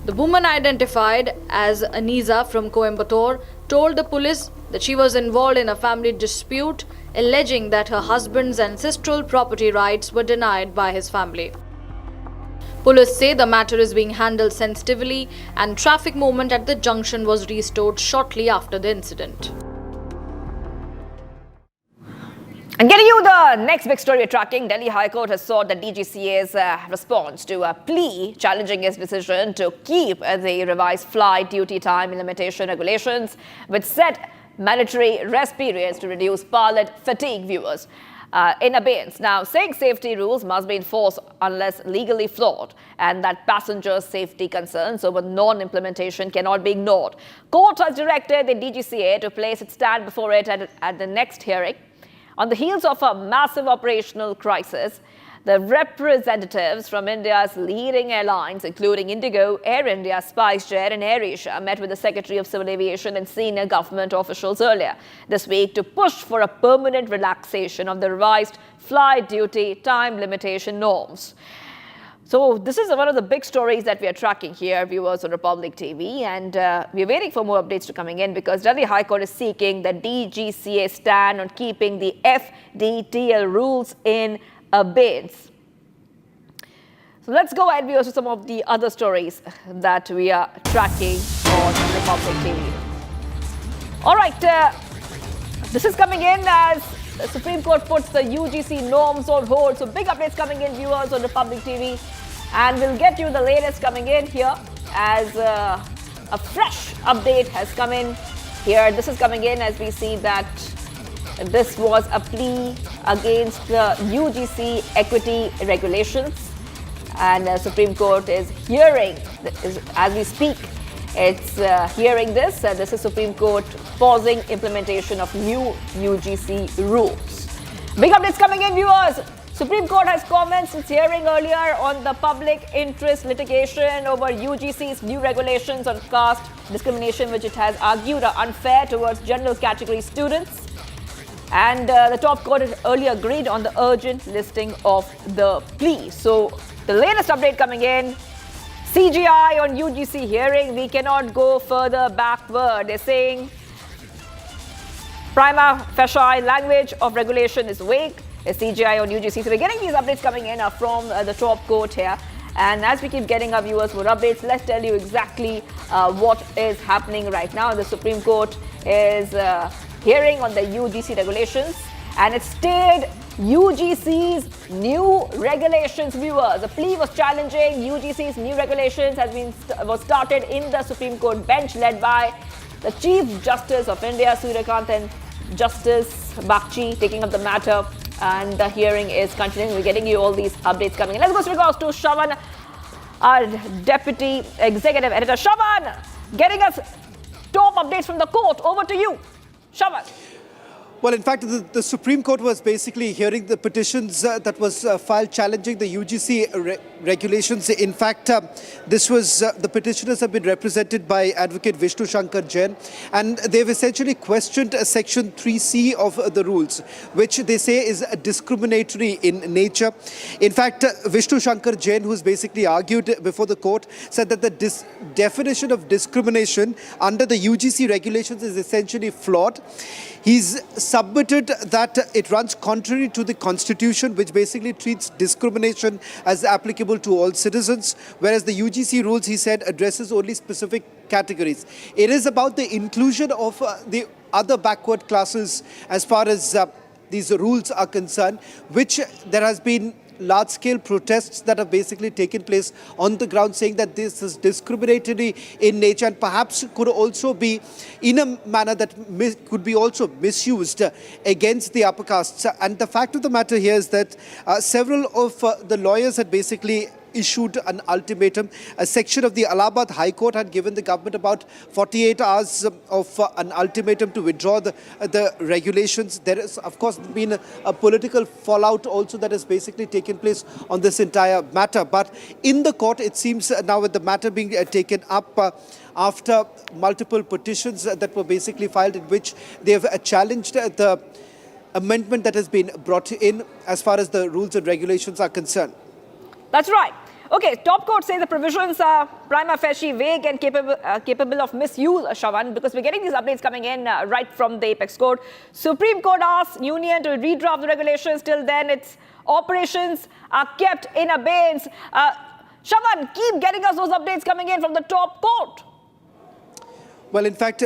The woman, identified as Aniza from Coimbatore, told the police that she was involved in a family dispute, alleging that her husband's ancestral property rights were denied by his family. Police say the matter is being handled sensitively and traffic movement at the junction was restored shortly after the incident. And getting you the next big story we're tracking, Delhi High Court has sought the DGCA's response to a plea challenging its decision to keep the revised flight duty time limitation regulations, which set mandatory rest periods to reduce pilot fatigue, viewers. In abeyance. Now, saying safety rules must be enforced unless legally flawed, and that passengers' safety concerns over non-implementation cannot be ignored. Court has directed the DGCA to place its stand before it at the next hearing. On the heels of a massive operational crisis, the representatives from India's leading airlines, including Indigo, Air India, SpiceJet and AirAsia, met with the Secretary of Civil Aviation and senior government officials earlier this week to push for a permanent relaxation of the revised flight duty time limitation norms. So this is one of the big stories that we are tracking here, viewers on Republic TV, and we're waiting for more updates to coming in because Delhi High Court is seeking the DGCA stand on keeping the FDTL rules in abeyance. So let's go ahead, viewers, to some of the other stories that we are tracking on Republic TV. All right, this is coming in as the Supreme Court puts the UGC norms on hold. So big updates coming in, viewers, on Republic TV. And we'll get you the latest coming in here as a fresh update has come in here. This is coming in as we see that this was a plea against the UGC equity regulations, and the Supreme Court is hearing, as we speak, it's hearing this. This is Supreme Court pausing implementation of new UGC rules. Big updates coming in, viewers. Supreme Court has commenced its hearing earlier on the public interest litigation over UGC's new regulations on caste discrimination, which it has argued are unfair towards general category students. And the top court had earlier agreed on the urgent listing of the plea. So the latest update coming in, CGI on UGC hearing, we cannot go further backward. They're saying prima facie language of regulation is weak. The CGI on UGC. So we're getting these updates coming in from the top court here. And as we keep getting our viewers more updates, let's tell you exactly what is happening right now. The Supreme Court is hearing on the UGC regulations, and it stayed UGC's new regulations, viewers. The plea was challenging UGC's new regulations was started in the Supreme Court bench led by the Chief Justice of India, Suryakant, and Justice Bakshi taking up the matter. And the hearing is continuing. We're getting you all these updates coming in. Let's go to Shravan, our Deputy Executive Editor. Shravan, getting us top updates from the court. Over to you, Shravan. Well, in fact, the Supreme Court was basically hearing the petitions that was filed challenging the UGC regulations. In fact, this was the petitioners have been represented by Advocate Vishnu Shankar Jain, and they've essentially questioned Section 3C of the rules, which they say is discriminatory in nature. In fact, Vishnu Shankar Jain, who's basically argued before the court, said that the definition of discrimination under the UGC regulations is essentially flawed. He's submitted that it runs contrary to the Constitution, which basically treats discrimination as applicable to all citizens, whereas the UGC rules, he said, addresses only specific categories. It is about the inclusion of the other backward classes as far as these rules are concerned, which there has been large-scale protests that have basically taken place on the ground, saying that this is discriminatory in nature and perhaps could also be in a manner that could be also misused against the upper castes. And the fact of the matter here is that several of the lawyers had basically issued an ultimatum. A section of the Allahabad High Court had given the government about 48 hours of an ultimatum to withdraw the regulations. There has, of course, been a political fallout also that has basically taken place on this entire matter. But in the court, it seems now with the matter being taken up after multiple petitions that were basically filed in which they have challenged the amendment that has been brought in as far as the rules and regulations are concerned. That's right. Okay, top court says the provisions are prima facie vague and capable of misuse, Shravan, because we're getting these updates coming in right from the Apex Court. Supreme Court asks Union to redraft the regulations. Till then, its operations are kept in abeyance. Shravan, keep getting us those updates coming in from the top court. Well, in fact,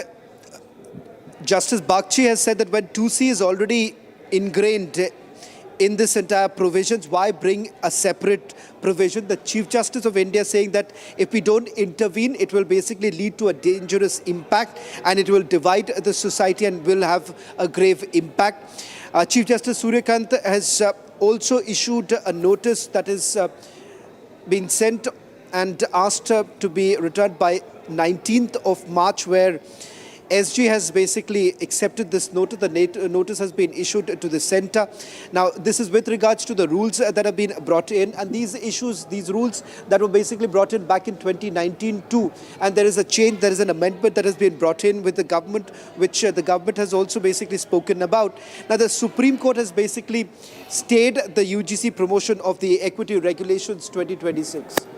Justice Bagchi has said that when 2C is already ingrained in this entire provisions, why bring a separate provision? The Chief Justice of India saying that if we don't intervene, it will basically lead to a dangerous impact and it will divide the society and will have a grave impact. Chief Justice Suryakant has also issued a notice that is been sent and asked to be returned by 19th of March, where SG has basically accepted this notice. The notice has been issued to the centre. Now, this is with regards to the rules that have been brought in, and these rules that were basically brought in back in 2019 too. And there is a change, there is an amendment that has been brought in with the government, which the government has also basically spoken about. Now, the Supreme Court has basically stayed the UGC promotion of the Equity Regulations 2026.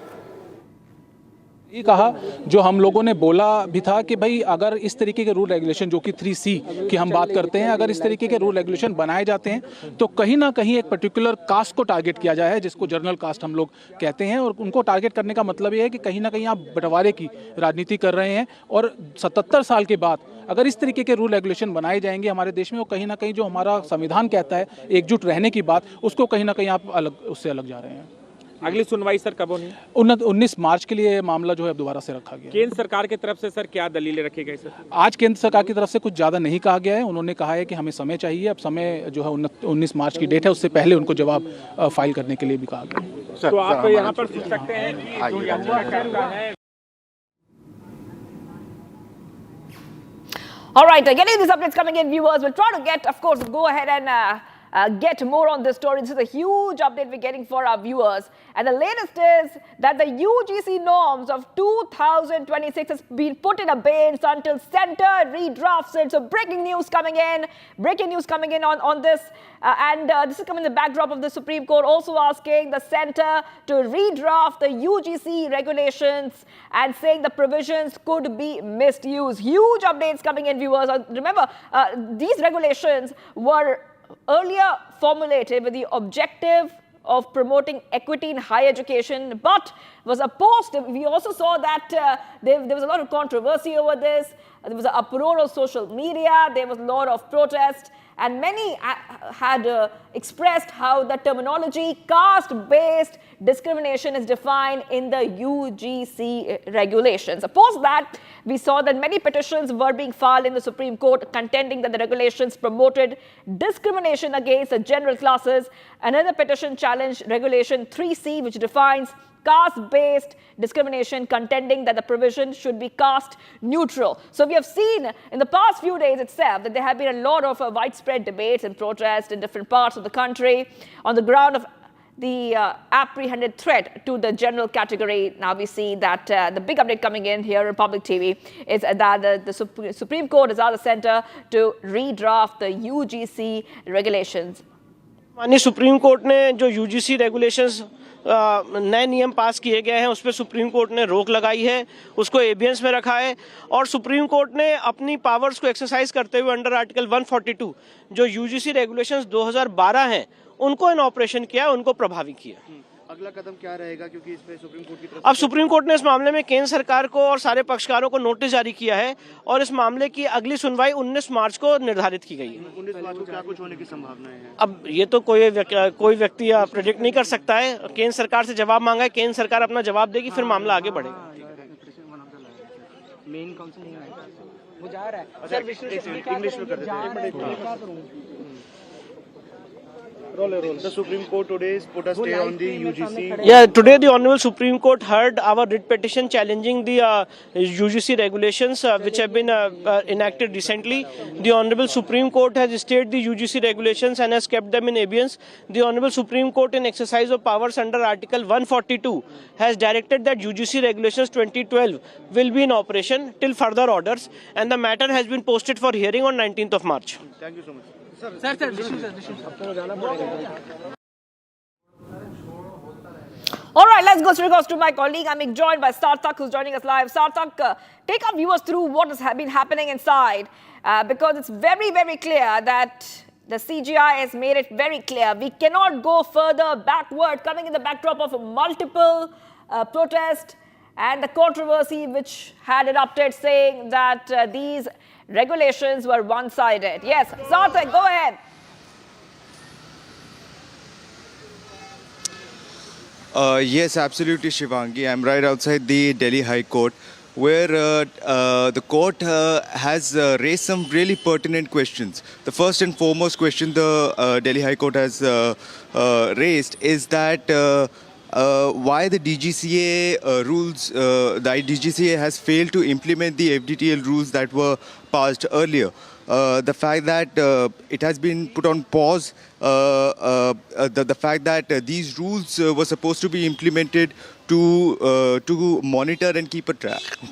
ये कहा जो हम लोगों ने बोला भी था कि भाई अगर इस तरीके के रूल रेगुलेशन जो कि 3C की हम बात करते हैं, अगर इस तरीके के रूल रेगुलेशन बनाए जाते हैं तो कहीं ना कहीं एक पर्टिकुलर कास्ट को टारगेट किया जाए, जिसको जर्नल कास्ट हम लोग कहते हैं, और उनको टारगेट करने का मतलब ये है कि कहीं ना कहीं आप बंटवारे की राजनीति कर रहे हैं। और 77 साल के बाद अगर इस तरीके के रूल रेगुलेशन बनाए जाएंगे हमारे देश में, वो कहीं ना कहीं जो हमारा संविधान कहता है एकजुट रहने की बात, उसको कहीं ना कहीं आप उससे अलग जा रहे हैं। अगली सुनवाई सर कब होनी? 19 मार्च के लिए मामला जो है दोबारा से रखा गया। केंद्र सरकार की तरफ से सर क्या दलीलें रखी गई सर? आज केंद्र सरकार की तरफ से कुछ ज़्यादा नहीं कहा गया है। उन्होंने कहा है कि हमें समय चाहिए। अब समय जो है 19 मार्च की डेट है, उससे पहले उनको जवाब फाइल करने के लिए भी कहा गया। तो आप यहाँ पर सोच सकते हैं कि जो याचिकाकर्ता है। All right, getting these updates coming in, viewers, we'll try to get, of course, go ahead and get more on this story. This is a huge update we're getting for our viewers. And the latest is that the UGC norms of 2026 has been put in abeyance until centre redrafts it. So breaking news coming in on this. This is coming in the backdrop of the Supreme Court also asking the centre to redraft the UGC regulations and saying the provisions could be misused. Huge updates coming in, viewers. Remember, these regulations were earlier formulated with the objective of promoting equity in higher education, but was opposed. We also saw that there was a lot of controversy over this. There was an uproar on social media. There was a lot of protest. And many had expressed how the terminology caste-based discrimination is defined in the UGC regulations. Opposed that, we saw that many petitions were being filed in the Supreme Court contending that the regulations promoted discrimination against the general classes. Another petition challenged Regulation 3C, which defines caste-based discrimination, contending that the provision should be caste neutral. So we have seen in the past few days itself that there have been a lot of widespread debates and protests in different parts of the country on the ground of the apprehended threat to the general category. Now we see that the big update coming in here on Public TV is that the Supreme Court has asked the centre to redraft the UGC regulations. माननीय supreme court ने जो UGC regulations नए नियम पास किए गए हैं उस पर सुप्रीम कोर्ट ने रोक लगाई है, उसको एबियंस में रखा है और सुप्रीम कोर्ट ने अपनी पावर्स को एक्सरसाइज करते हुए अंडर आर्टिकल 142 जो यूजीसी रेगुलेशंस 2012 हैं उनको इन ऑपरेशन किया, उनको प्रभावी किया। अगला कदम क्या रहेगा, क्योंकि इस पे सुप्रीम कोर्ट की तरफ अब सुप्रीम कोर्ट ने इस मामले में केंद्र सरकार को और सारे पक्षकारों को नोटिस जारी किया है और इस मामले की अगली सुनवाई 19 मार्च को निर्धारित की गई है। 19 मार्च को क्या कुछ होने की संभावनाएं हैं? अब ये तो कोई व्यक्ति प्रेडिक्ट नहीं कर सकता है। केंद्र सरकार से जवाब मांगा है, केंद्र सरकार अपना जवाब देगी, फिर मामला आगे बढ़ेगा। मेन काउंसिल नहीं आएगा, वो जा रहा है। इंग्लिश में कर देते हैं। The Supreme Court today has put a stay on the UGC. Yeah, today the Honorable Supreme Court heard our writ petition challenging the UGC regulations which have been enacted recently. The Honorable Supreme Court has stayed the UGC regulations and has kept them in abeyance. The Honorable Supreme Court, in exercise of powers under Article 142, has directed that UGC regulations 2012 will be in operation till further orders, and the matter has been posted for hearing on 19th of March. Thank you so much. All right, let's go straight to my colleague. I'm joined by Sarthak, who's joining us live. Sarthak, take our viewers through what has been happening inside, because it's very, very clear that the CGI has made it very clear we cannot go further backward, coming in the backdrop of multiple protests and the controversy which had erupted, saying that these regulations were one-sided. Yes, Sarthak, go ahead. Yes, absolutely, Shivangi. I'm right outside the Delhi High Court, where the court has raised some really pertinent questions. The first and foremost question the Delhi High Court has raised is that why the DGCA rules, the DGCA has failed to implement the FDTL rules that were passed earlier. The fact that it has been put on pause, the fact that these rules were supposed to be implemented to monitor and keep a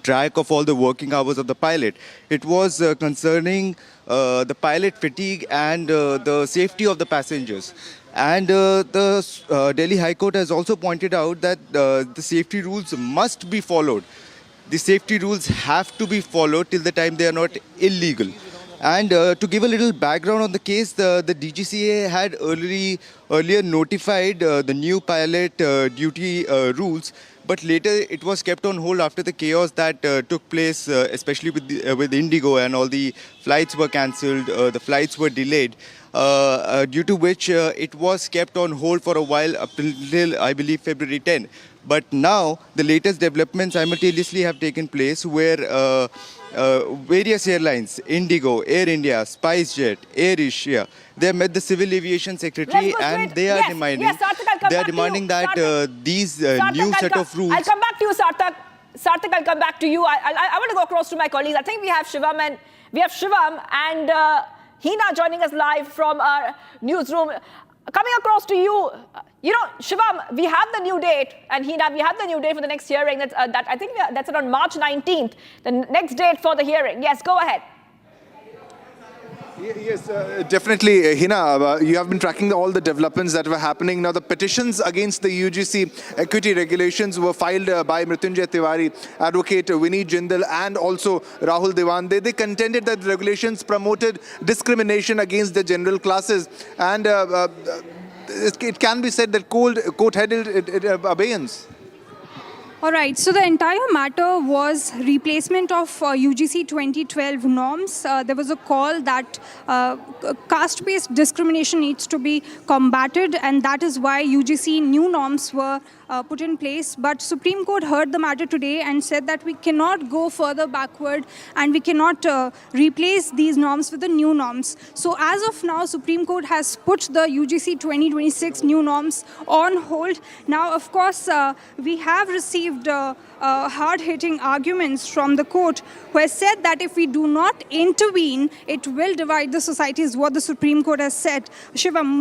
track of all the working hours of the pilot. It was concerning the pilot fatigue and the safety of the passengers. And the Delhi High Court has also pointed out that the safety rules must be followed. The safety rules have to be followed till the time they are not illegal. And to give a little background on the case, the DGCA had earlier notified the new pilot duty rules, but later it was kept on hold after the chaos that took place, especially with Indigo, and all the flights were cancelled, the flights were delayed, due to which it was kept on hold for a while up until, I believe, February 10. But now the latest developments simultaneously have taken place where various airlines, Indigo, Air India, SpiceJet, Air Asia, they have met the Civil Aviation Secretary and they are demanding that these new set of rules. I'll come back to you, Sarthak. Sarthak, I'll come back to you. I want to go across to my colleagues. I think we have Shivam and Hina joining us live from our newsroom. Coming across to you, Shivam, we have the new date, and Hina, we have the new date for the next hearing. I think that's on March 19th, the next date for the hearing. Yes, go ahead. Yes, definitely, Hina. You have been tracking all the developments that were happening. Now, the petitions against the UGC equity regulations were filed by Mrityunjay Tiwari, Advocate Vinny Jindal, and also Rahul Dewan. They contended that the regulations promoted discrimination against the general classes, and it can be said that court held it abeyance. All right, so the entire matter was replacement of UGC 2012 norms. There was a call that caste-based discrimination needs to be combated, and that is why UGC new norms were put in place. But Supreme Court heard the matter today and said that we cannot go further backward and we cannot replace these norms with the new norms. So as of now, Supreme Court has put the UGC 2026 new norms on hold. Now, of course, we have received hard-hitting arguments from the court, who has said that if we do not intervene, it will divide the society, is what the Supreme Court has said. Shivam,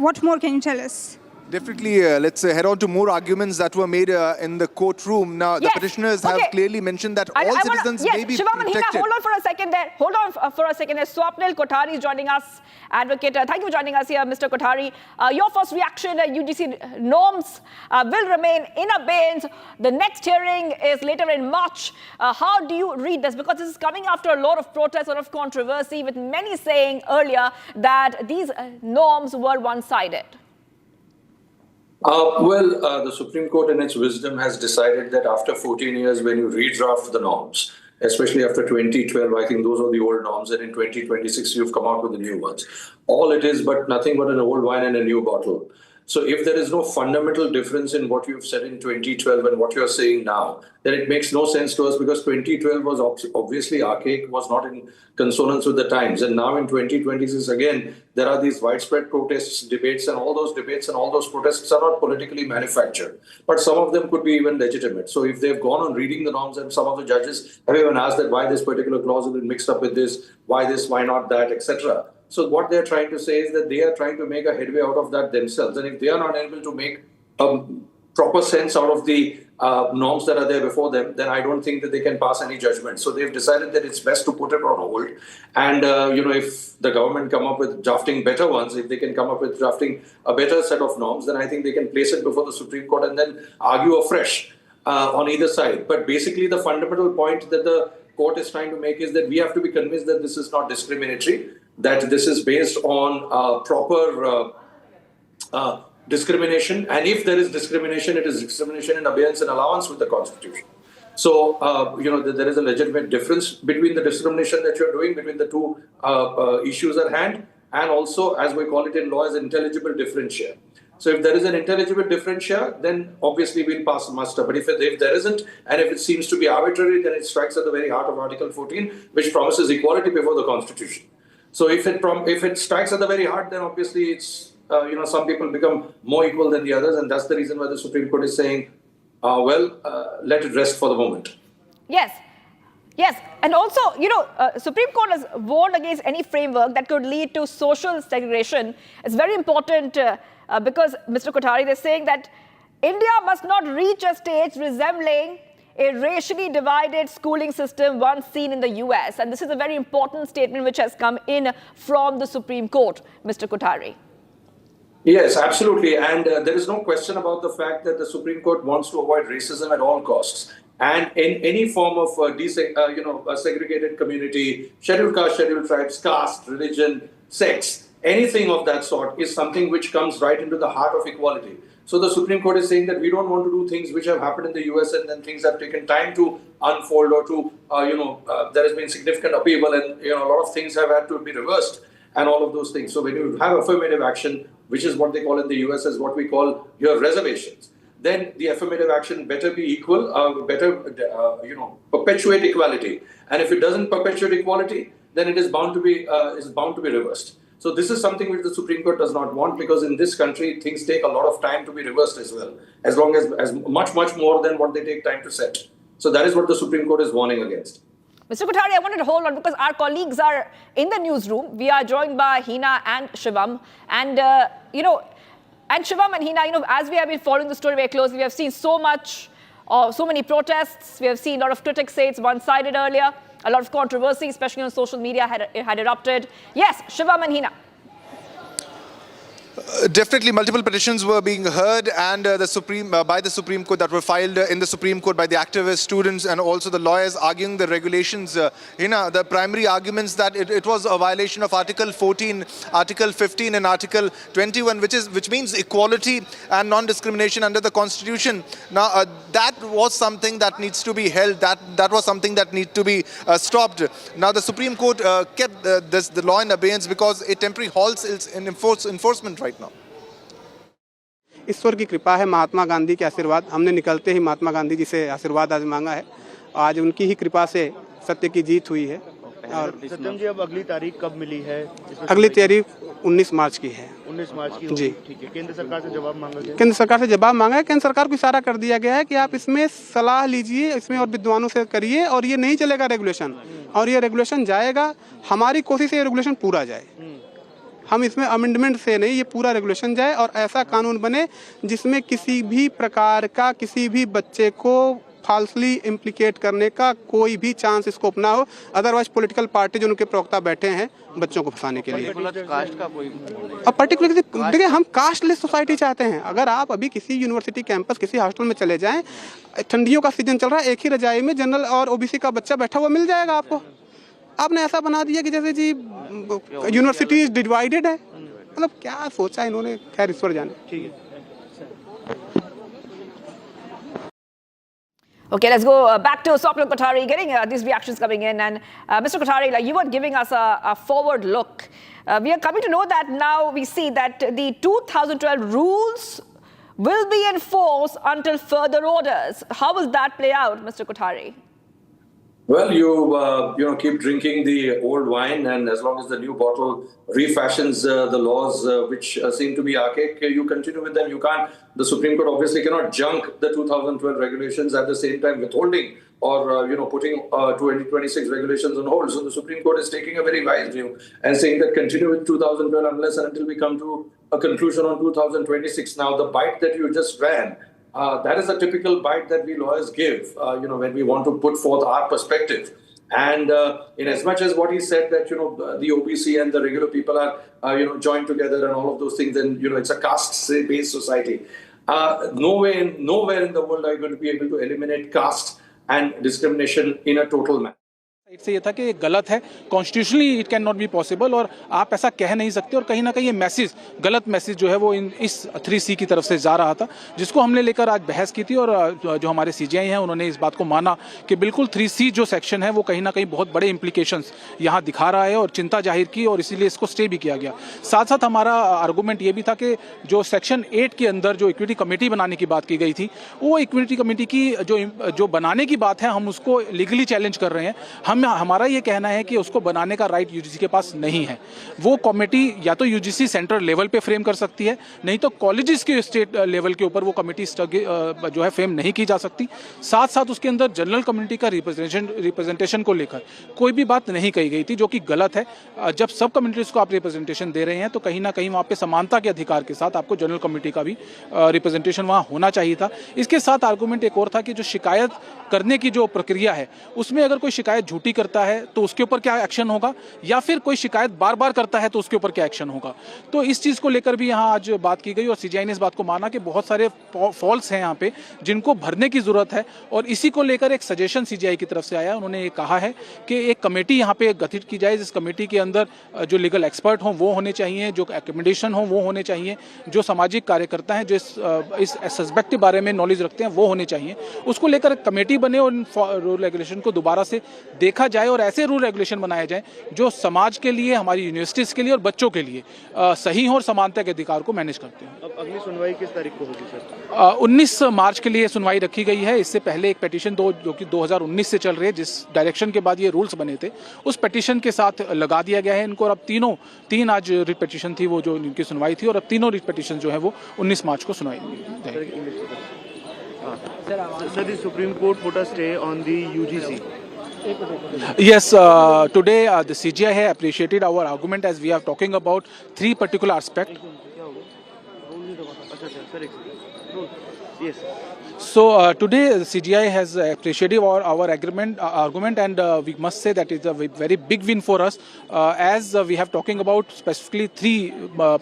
what more can you tell us? Definitely, let's head on to more arguments that were made in the courtroom. Now, the petitioners have clearly mentioned that all citizens may be Shivam and Hina, protected. hold on for a second there. Hold on for a second there. Swapnil Kothari is joining us, advocate. Thank you for joining us here, Mr. Kothari. Your first reaction, UGC norms will remain in abeyance. The next hearing is later in March. How do you read this? Because this is coming after a lot of protests, a lot of controversy, with many saying earlier that these norms were one-sided. The Supreme Court in its wisdom has decided that after 14 years, when you redraft the norms, especially after 2012, I think those are the old norms, and in 2026, you've come out with the new ones. All it is but nothing but an old wine in a new bottle. So if there is no fundamental difference in what you've said in 2012 and what you're saying now, then it makes no sense to us, because 2012 was obviously archaic, was not in consonance with the times. And now in 2026, again, there are these widespread protests, debates, and all those debates and all those protests are not politically manufactured. But some of them could be even legitimate. So if they've gone on reading the norms, and some of the judges have even asked that why this particular clause has been mixed up with this, why this, why not that, etc. So what they're trying to say is that they are trying to make a headway out of that themselves. And if they are not able to make a proper sense out of the norms that are there before them, then I don't think that they can pass any judgment. So they've decided that it's best to put it on hold. And, if the government come up with drafting better ones, if they can come up with drafting a better set of norms, then I think they can place it before the Supreme Court and then argue afresh on either side. But basically, the fundamental point that the court is trying to make is that we have to be convinced that this is not discriminatory, that this is based on proper discrimination, and if there is discrimination, it is discrimination in abeyance and allowance with the Constitution. So, there is a legitimate difference between the discrimination that you're doing between the two issues at hand, and also, as we call it in law, as intelligible differentia. So, if there is an intelligible differentia, then obviously we'll pass muster. But if there isn't, and if it seems to be arbitrary, then it strikes at the very heart of Article 14, which promises equality before the Constitution. So, if it strikes at the very heart, then obviously it's some people become more equal than the others, and that's the reason why the Supreme Court is saying, let it rest for the moment. Yes. And also, Supreme Court has warned against any framework that could lead to social segregation. It's very important because, Mr. Kothari, they're saying that India must not reach a stage resembling a racially divided schooling system once seen in the US. And this is a very important statement which has come in from the Supreme Court, Mr. Kothari. Yes, absolutely. And there is no question about the fact that the Supreme Court wants to avoid racism at all costs. And in any form of a segregated community, scheduled caste, scheduled tribes, caste, religion, sex, anything of that sort is something which comes right into the heart of equality. So the Supreme Court is saying that we don't want to do things which have happened in the US and then things have taken time to unfold, or to, there has been significant upheaval, and, a lot of things have had to be reversed and all of those things. So when you have affirmative action, which is what they call in the US as what we call your reservations, then the affirmative action better be equal, perpetuate equality. And if it doesn't perpetuate equality, then it is bound to be reversed. So this is something which the Supreme Court does not want, because in this country, things take a lot of time to be reversed as well, as much more than what they take time to set. So that is what the Supreme Court is warning against. Mr. Kothari, I wanted to hold on because our colleagues are in the newsroom. We are joined by Hina and Shivam. And, and Shivam and Hina, as we have been following the story very closely, we have seen so many protests. We have seen a lot of critics say it's one-sided earlier. A lot of controversy, especially on social media, had erupted. Yes, Shivam and Hina. Definitely, multiple petitions were being heard, and by the Supreme Court, that were filed in the Supreme Court by the activists, students, and also the lawyers arguing the regulations. The primary arguments that it was a violation of Article 14, Article 15, and Article 21, which means equality and non-discrimination under the Constitution. Now, that was something that needs to be held. That was something that needs to be stopped. Now, the Supreme Court kept the law in abeyance because it temporarily halts its enforcement right now. ईश्वर की कृपा है, महात्मा गांधी के आशीर्वाद, हमने निकलते ही महात्मा गांधी जी से आशीर्वाद आज मांगा है। आज उनकी ही कृपा से सत्य की जीत हुई है। और सत्यम जी, अब अगली तारीख कब मिली है? अगली तारीख 19 मार्च की है। 19 मार्च की जी, ठीक है। केंद्र सरकार से जवाब मांगा गया? केंद्र सरकार से जवाब मांगा है। केंद्र सरकार को इशारा कर दिया गया है कि आप इसमें सलाह लीजिए, इसमें और विद्वानों से करिए, और ये नहीं चलेगा रेगुलेशन, और ये रेगुलेशन जाएगा। हमारी कोशिश है ये रेगुलेशन पूरा जाए। हम इसमें अमेंडमेंट से नहीं, ये पूरा रेगुलेशन जाए और ऐसा कानून बने जिसमें किसी भी प्रकार का किसी भी बच्चे को फाल्सली इम्प्लीकेट करने का कोई भी चांस स्कोप ना हो। अदरवाइज पॉलिटिकल पार्टी जो उनके प्रवक्ता बैठे हैं बच्चों को फंसाने के लिए, कास्ट का कोई और पर्टिकुलरली देखिए, हम कास्टलेस सोसाइटी चाहते हैं। अगर आप अभी किसी यूनिवर्सिटी कैंपस, किसी हॉस्टल में चले जाएं, ठंडियों का सीजन चल रहा है, एक ही रजाई में जनरल और ओबीसी का बच्चा बैठा हुआ मिल जाएगा आपको। आपने ऐसा बना दिया कि जैसे जी यूनिवर्सिटी डिवाइडेड है। मतलब क्या सोचा इन्होंने, खैर ईश्वर जाने। ठीक है। Okay, let's go back to Swapnil Kothari, getting these reactions coming in. And Mr. Kothari, you were giving us a forward look. We are coming to know that now we see that the 2012 rules will be enforced until further orders. How will that play out, Mr. Kothari? Well, you keep drinking the old wine, and as long as the new bottle refashions the laws which seem to be archaic, you continue with them. You can't. The Supreme Court obviously cannot junk the 2012 regulations at the same time withholding or putting 2026 regulations on hold. So the Supreme Court is taking a very wise view and saying that continue with 2012 unless and until we come to a conclusion on 2026. Now, the bite that you just ran That is a typical bite that we lawyers give, when we want to put forth our perspective. And in as much as what he said that, the OBC and the regular people are, joined together and all of those things, and, it's a caste-based society. Nowhere in the world are you going to be able to eliminate caste and discrimination in a total manner. से ये था कि गलत है, constitutionally it can not be possible, और आप ऐसा कह नहीं सकते, और कहीं ना कहीं ये मैसेज, गलत मैसेज जो है वो इस 3C की तरफ से जा रहा था, जिसको हमने लेकर आज बहस की थी, और जो हमारे CGI हैं उन्होंने इस बात को माना कि बिल्कुल 3C जो सेक्शन है वो कहीं ना कहीं बहुत बड़े इंप्लीकेशंस यहाँ दिखा रहा है, और चिंता जाहिर की, और इसीलिए इसको स्टे भी किया गया। साथ साथ हमारा आर्गूमेंट ये भी था कि जो सेक्शन 8 के अंदर जो इक्विटी कमेटी बनाने की बात की गई थी, वो इक्विटी कमेटी की जो बनाने की बात है, हम उसको लीगली चैलेंज कर रहे हैं। हमारा ये कहना है कि उसको बनाने का राइट यूजीसी के पास नहीं है। वो कमेटी या तो यूजीसी सेंट्रल लेवल पे फ्रेम कर सकती है, नहीं तो कॉलेजेस के स्टेट लेवल के ऊपर वो कमेटी जो है फ्रेम नहीं की जा सकती। साथ साथ उसके अंदर जनरल कम्युनिटी का रिप्रेजेंटेशन को लेकर कोई भी बात नहीं कही गई थी, जो कि गलत है। जब सब कम्युनिटीज को आप रिप्रेजेंटेशन दे रहे हैं तो कहीं ना कहीं वहाँ पे समानता के अधिकार के साथ आपको जनरल कम्युनिटी का भी रिप्रेजेंटेशन वहाँ होना चाहिए था। इसके साथ आर्गूमेंट एक और था कि जो शिकायत करने की जो प्रक्रिया है, उसमें अगर कोई शिकायत झूठी करता है तो उसके ऊपर क्या एक्शन होगा, या फिर कोई शिकायत बार बार करता है तो उसके ऊपर क्या एक्शन होगा। तो इस चीज़ को लेकर भी यहाँ आज बात की गई, और CGI ने इस बात को माना कि बहुत सारे फॉल्स हैं यहाँ पे जिनको भरने की जरूरत है, और इसी को लेकर एक सजेशन CGI की तरफ से आया। उन्होंने ये कहा है कि एक कमेटी यहाँ पे गठित की जाए, जिस कमेटी के अंदर जो लीगल एक्सपर्ट हों वो होने चाहिए, जो एकोमोडेशन हो वो होने चाहिए, जो सामाजिक कार्यकर्ता हैं जो इस सस्पेक्ट के बारे में नॉलेज रखते हैं वो होने चाहिए। उसको लेकर कमेटी बने और रूल रेगुलेशन को दोबारा से देखा जाए, और ऐसे रूल रेगुलेशन बनाए जाएं जो समाज के लिए, हमारी यूनिवर्सिटीज़ के लिए और बच्चों के लिए सही हो और समानता के अधिकार को मैनेज करते हैं। अब अगली सुनवाई किस तारीख को होगी सर? 19 मार्च के लिए सुनवाई रखी गई है। इससे पहले एक पिटीशन जो कि 2019 से चल रही है, जिस डायरेक्शन के बाद ये रूल्स बने थे, उस पिटीशन के साथ लगा दिया गया है इनको, और अब तीन आज रिट पिटीशन थी वो जो इनकी सुनवाई थी, और अब तीनों रिट पिटीशन जो है वो 19 मार्च को सुनवाई जाएगी। Sir, the Supreme Court put a stay on the UGC. Yes, today the CGI has appreciated our argument as we are talking about three particular aspects. Yes. So today the CGI has appreciated our argument, and we must say that it's a very big win for us, as we have talking about specifically three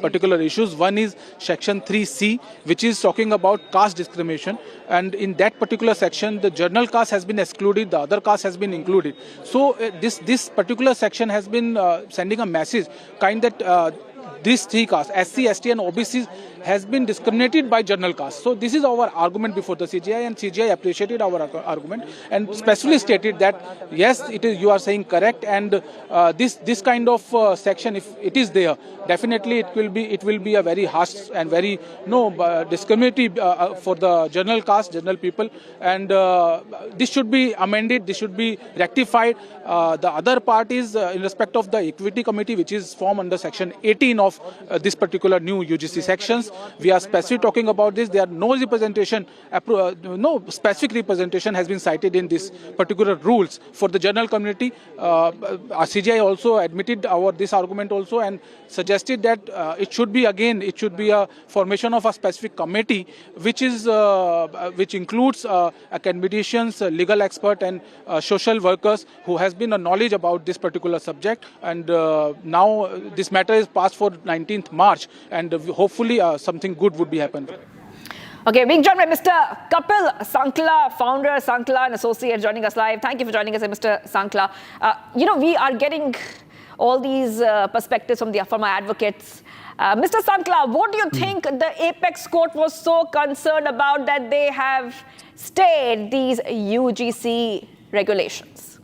particular issues. One is section 3C, which is talking about caste discrimination, and in that particular section the general caste has been excluded, the other caste has been included. So this particular section has been sending a message kind that these three castes, SC, ST and OBC, has been discriminated by general caste. So this is our argument before the CGI, and CGI appreciated our argument and specifically stated that yes, it is, you are saying correct, and this kind of section, if it is there, definitely it will be a very harsh and very discriminatory for the general caste, general people, and this should be amended, this should be rectified. The other part is in respect of the equity committee, which is formed under section 18 of this particular new UGC sections. We are specifically talking about this. There are no representation, no specific representation has been cited in this particular rules for the general community. CGI also admitted this argument also, and suggested that it should be a formation of a specific committee, which includes academicians, legal expert, and social workers who has been a knowledge about this particular subject. And now this matter is passed for 19th March, and hopefully something good would be happen. Okay, being joined by Mr. Kapil Sankla, founder Sankla and associate, joining us live. Thank you for joining us, Mr. Sankla. We are getting all these perspectives from our advocates. Mr. Sankla, what do you think the Apex Court was so concerned about that they have stayed these UGC regulations?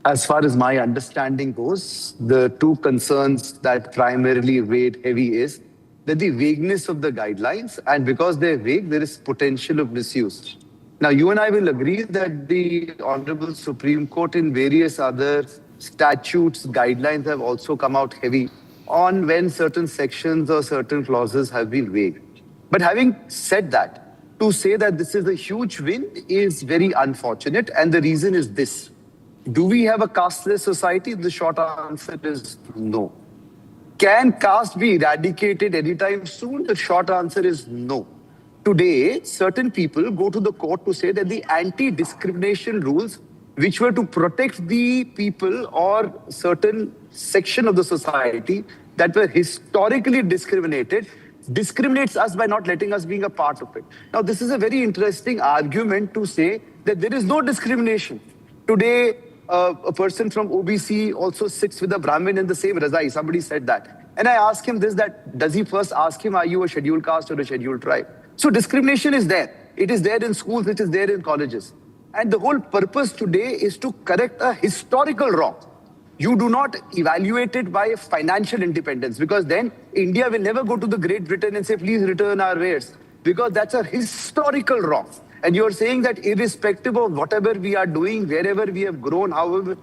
As far as my understanding goes, the two concerns that primarily weighed heavy is that the vagueness of the guidelines, and because they're vague, there is potential of misuse. Now, you and I will agree that the Honorable Supreme Court in various other statutes, guidelines have also come out heavy on when certain sections or certain clauses have been vague. But having said that, to say that this is a huge win is very unfortunate, and the reason is this. Do we have a casteless society? The short answer is no. Can caste be eradicated anytime soon? The short answer is no. today, certain people go to the court to say that the anti-discrimination rules, which were to protect the people or certain section of the society that were historically discriminated, discriminates us by not letting us being a part of it. Now, this is a very interesting argument to say that there is no discrimination. Today, a person from OBC also sits with a Brahmin in the same Razai. Somebody said that. And I asked him this, that does he first ask him, are you a scheduled caste or a scheduled tribe? So discrimination is there. It is there in schools, it is there in colleges. And the whole purpose today is to correct a historical wrong. You do not evaluate it by financial independence, because then India will never go to the Great Britain and say, please return our wares, because that's a historical wrong. And you're saying that irrespective of whatever we are doing, wherever we have grown, however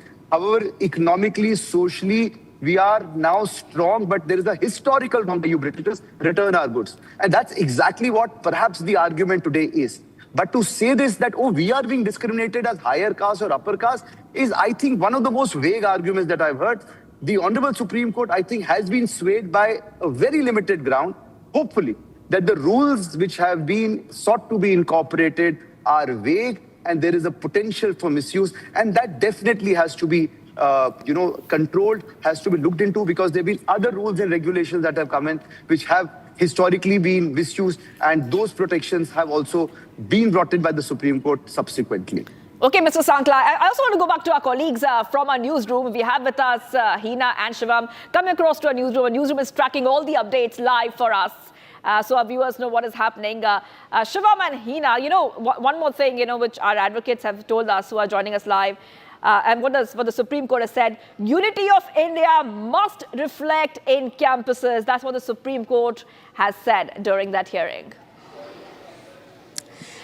economically, socially, we are now strong, but there is a historical wrong that you Britishers return our goods. And that's exactly what perhaps the argument today is. But to say this, that, oh, we are being discriminated as higher caste or upper caste, is, I think, one of the most vague arguments that I've heard. The Honorable Supreme Court, I think, has been swayed by a very limited ground, hopefully, that the rules which have been sought to be incorporated are vague and there is a potential for misuse. And that definitely has to be controlled, has to be looked into, because there have been other rules and regulations that have come in which have historically been misused, and those protections have also been brought in by the Supreme Court subsequently. Okay, Mr. Sankla, I also want to go back to our colleagues from our newsroom. We have with us Hina and Shivam coming across to our newsroom. Our newsroom is tracking all the updates live for us, so our viewers know what is happening. Shivam and Hina, one more thing, which our advocates have told us who are joining us live, and what the Supreme Court has said, unity of India must reflect in campuses. That's what the Supreme Court has said during that hearing.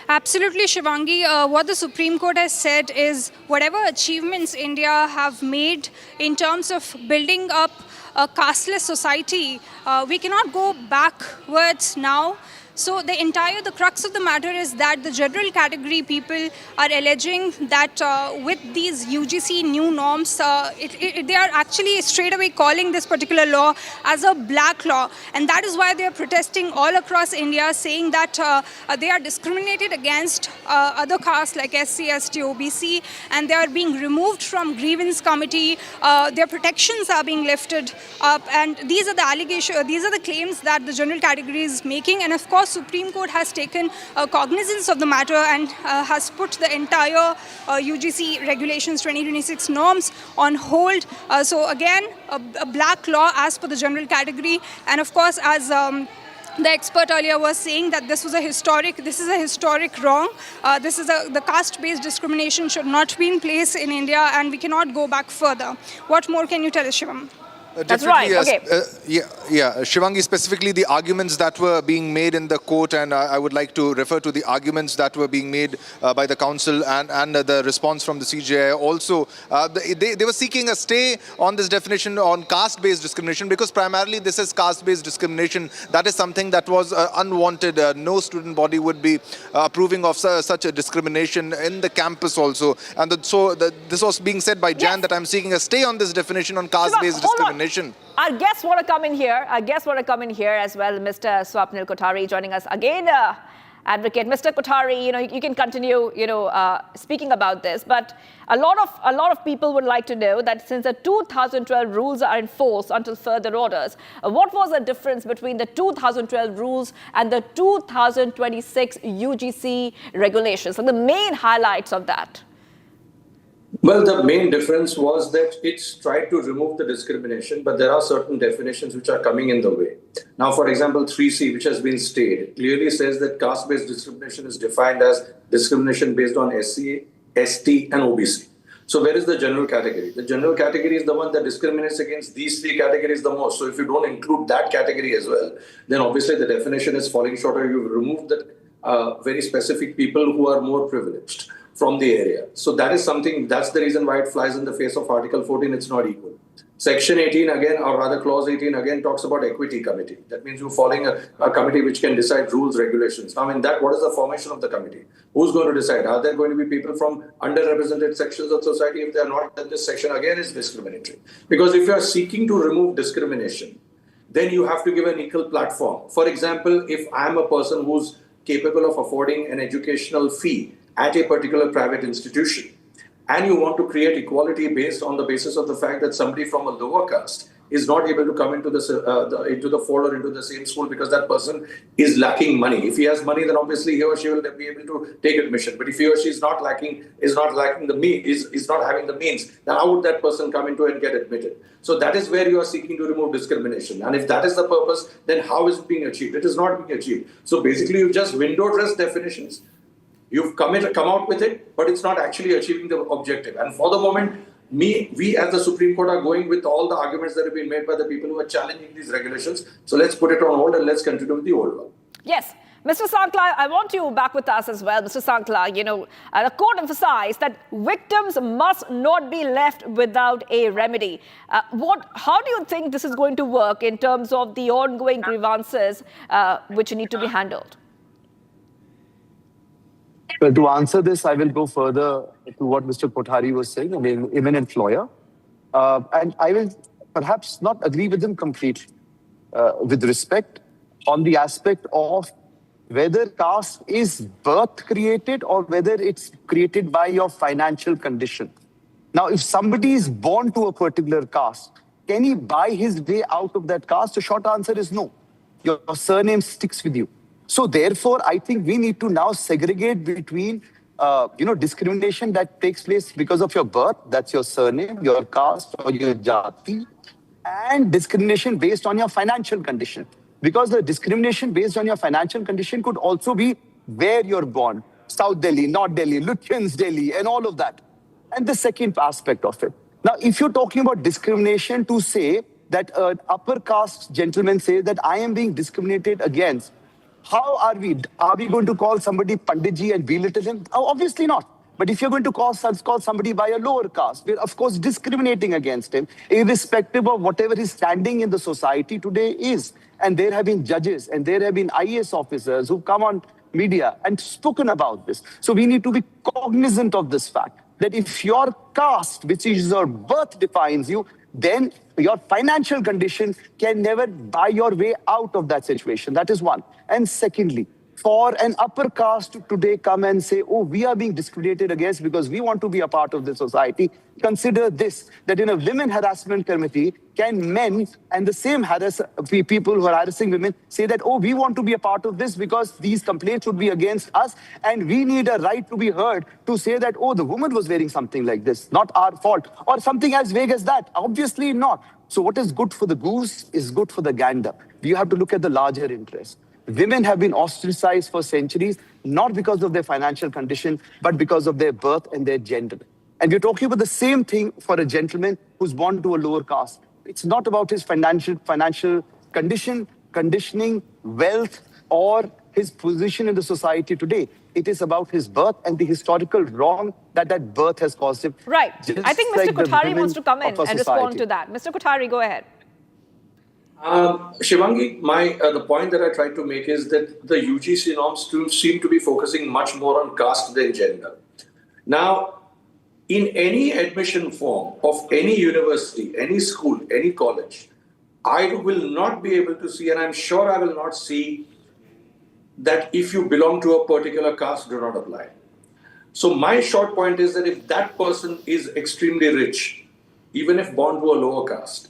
Absolutely, Shivangi. What the Supreme Court has said is whatever achievements India have made in terms of building up a casteless society, we cannot go backwards now. So the crux of the matter is that the general category people are alleging that with these UGC new norms, they are actually straight away calling this particular law as a black law. And that is why they are protesting all across India, saying that they are discriminated against other castes like SC, ST, OBC, and they are being removed from grievance committee. Their protections are being lifted up. And these are the allegations, these are the claims that the general category is making. And of course, Supreme Court has taken cognizance of the matter and has put the entire UGC regulations 2026 norms on hold. So again, a black law as per the general category. And of course, as the expert earlier was saying, that this is a historic wrong. The caste-based discrimination should not be in place in India, and we cannot go back further. What more can you tell us, Shivam? That's right. Okay. Shivangi, specifically the arguments that were being made in the court, and I would like to refer to the arguments that were being made by the council and the response from the CJI. Also, they were seeking a stay on this definition on caste-based discrimination, because primarily this is caste-based discrimination. That is something that was unwanted. No student body would be approving of such a discrimination in the campus also. And this was being said by Jan, that I'm seeking a stay on this definition on caste-based discrimination. Our guests want to come in here. As well. Mr. Swapnil Kothari joining us again. Advocate Mr. Kothari, you can continue, speaking about this. But a lot of people would like to know that since the 2012 rules are in force until further orders, what was the difference between the 2012 rules and the 2026 UGC regulations, and the main highlights of that? Well, the main difference was that it's tried to remove the discrimination, but there are certain definitions which are coming in the way. Now, for example, 3C, which has been stayed, clearly says that caste-based discrimination is defined as discrimination based on SC, ST, and OBC. So where is the general category? The general category is the one that discriminates against these three categories the most. So if you don't include that category as well, then obviously the definition is falling short, or you've removed the very specific people who are more privileged from the area. So that is something, that's the reason why it flies in the face of Article 14, it's not equal. Section 18 again, or rather Clause 18 again, talks about equity committee. That means you're following a committee which can decide rules, regulations. Now in that, what is the formation of the committee? Who's going to decide? Are there going to be people from underrepresented sections of society? If they are not, then this section again is discriminatory. Because if you are seeking to remove discrimination, then you have to give an equal platform. For example, if I'm a person who's capable of affording an educational fee at a particular private institution, and you want to create equality based on the basis of the fact that somebody from a lower caste is not able to come into the fold or into the same school because that person is lacking money. If he has money, then obviously he or she will be able to take admission. But if he or she is not having the means, then how would that person come into and get admitted? So that is where you are seeking to remove discrimination. And if that is the purpose, then how is it being achieved? It is not being achieved. So basically, you just window dress definitions. You've come out with it, but it's not actually achieving the objective. And for the moment, we as the Supreme Court are going with all the arguments that have been made by the people who are challenging these regulations. So let's put it on hold and let's continue with the old one. Yes. Mr. Sankla, I want you back with us as well. Mr. Sankla, the court emphasized that victims must not be left without a remedy. How do you think this is going to work in terms of the ongoing grievances which need to be handled? Well, to answer this, I will go further to what Mr. Kothari was saying, an eminent lawyer. And I will perhaps not agree with him completely, with respect on the aspect of whether caste is birth created or whether it's created by your financial condition. Now, if somebody is born to a particular caste, can he buy his way out of that caste? The short answer is no. Your surname sticks with you. So therefore, I think we need to now segregate between, discrimination that takes place because of your birth, that's your surname, your caste or your jati, and discrimination based on your financial condition. Because the discrimination based on your financial condition could also be where you're born, South Delhi, North Delhi, Lutyens Delhi, and all of that. And the second aspect of it. Now, if you're talking about discrimination to say that an upper caste gentleman says that I am being discriminated against, how are we? Are we going to call somebody Panditji and belittle him? Oh, obviously not. But if you're going to call somebody by a lower caste, we're of course discriminating against him, irrespective of whatever his standing in the society today is. And there have been judges and there have been IAS officers who've come on media and spoken about this. So we need to be cognizant of this fact, that if your caste, which is your birth, defines you, then your financial condition can never buy your way out of that situation. That is one. And secondly, for an upper caste to today come and say, oh, we are being discriminated against because we want to be a part of this society, consider this, that in a women harassment committee, can men and the same people who are harassing women say that, oh, we want to be a part of this because these complaints would be against us and we need a right to be heard to say that, oh, the woman was wearing something like this, not our fault, or something as vague as that? Obviously not. So what is good for the goose is good for the gander. You have to look at the larger interest. Women have been ostracized for centuries, not because of their financial condition, but because of their birth and their gender. And we're talking about the same thing for a gentleman who's born to a lower caste. It's not about his financial condition, conditioning, wealth, or his position in the society today. It is about his birth and the historical wrong that birth has caused him. Right. I think Mr. Kothari wants to come in and respond to that. Mr. Kothari, go ahead. Shivangi, the point that I tried to make is that the UGC norms seem to be focusing much more on caste than gender. Now, in any admission form of any university, any school, any college, I will not be able to see, and I'm sure I will not see, that if you belong to a particular caste, do not apply. So my short point is that if that person is extremely rich, even if born to a lower caste,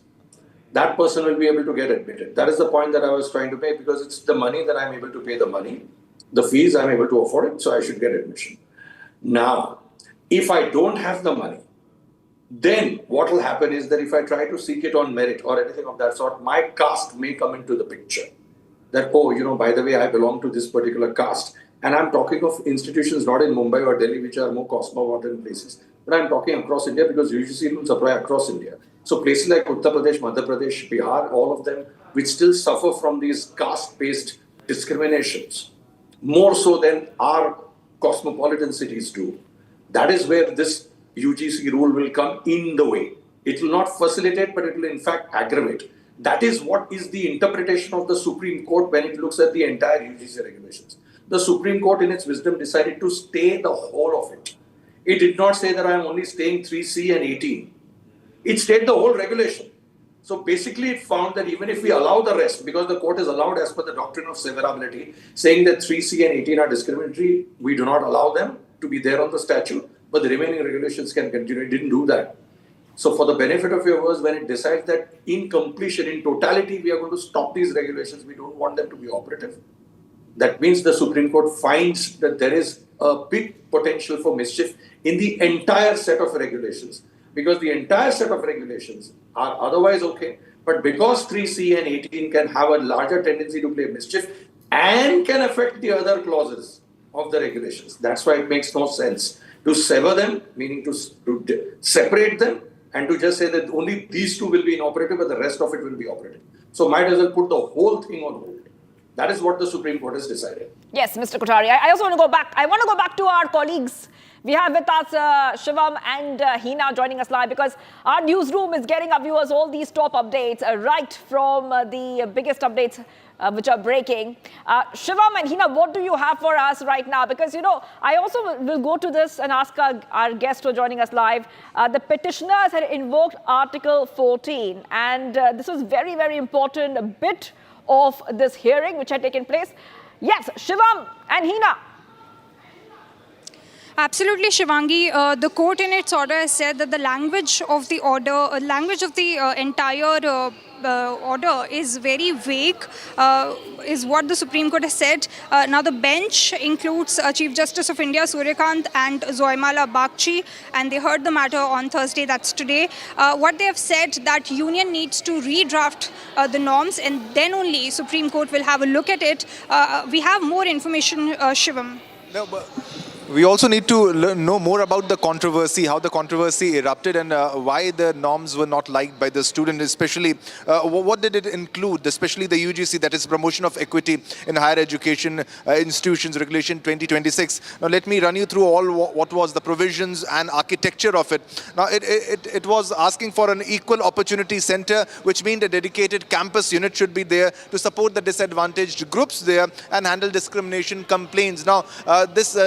that person will be able to get admitted. That is the point that I was trying to make, because it's the money that I'm able to pay the money, the fees I'm able to afford it, so I should get admission. Now, if I don't have the money, then what will happen is that if I try to seek it on merit or anything of that sort, my caste may come into the picture. That, oh, by the way, I belong to this particular caste. And I'm talking of institutions not in Mumbai or Delhi, which are more cosmopolitan places, but I'm talking across India, because UGC rules apply across India. So places like Uttar Pradesh, Madhya Pradesh, Bihar, all of them, which still suffer from these caste-based discriminations, more so than our cosmopolitan cities do. That is where this UGC rule will come in the way. It will not facilitate, but it will in fact aggravate. That is what is the interpretation of the Supreme Court when it looks at the entire UGC regulations. The Supreme Court, in its wisdom, decided to stay the whole of it. It did not say that I am only staying 3C and 18. It stayed the whole regulation. So basically it found that even if we allow the rest, because the court is allowed as per the doctrine of severability, saying that 3C and 18 are discriminatory, we do not allow them to be there on the statute, but the remaining regulations can continue. It didn't do that. So for the benefit of your viewers, when it decides that in completion, in totality, we are going to stop these regulations, we don't want them to be operative. That means the Supreme Court finds that there is a big potential for mischief in the entire set of regulations, because the entire set of regulations are otherwise okay, but because 3C and 18 can have a larger tendency to play mischief and can affect the other clauses of the regulations. That's why it makes no sense to sever them, meaning to separate them, and to just say that only these two will be inoperative but the rest of it will be operative. So might as well put the whole thing on hold. That is what the Supreme Court has decided. Yes, Mr. Kothari. I also want to go back. I want to go back to our colleagues. We have with us Shivam and Hina joining us live, because our newsroom is getting our viewers all these top updates right from the biggest updates which are breaking. Shivam and Hina, what do you have for us right now? Because, you know, I also will go to this and ask our guests who are joining us live. The petitioners had invoked Article 14, and this was very, very important bit of this hearing which had taken place. Yes, Shivam and Hina. Absolutely, Shivangi. The court in its order has said that the language of the order, entire order is very vague, is what the Supreme Court has said. Now, the bench includes Chief Justice of India Suryakant and Zoimala Bagchi, and they heard the matter on Thursday, that's today. What they have said that union needs to redraft the norms, and then only Supreme Court will have a look at it. We have more information, Shivam. No, but we also need to know more about the controversy, how the controversy erupted, and why the norms were not liked by the student, especially what did it include, especially the UGC, that is Promotion of Equity in Higher Education Institutions Regulation 2026. Now let me run you through all what was the provisions and architecture of it. Now it was asking for an equal opportunity center, which means a dedicated campus unit should be there to support the disadvantaged groups there and handle discrimination complaints. Now this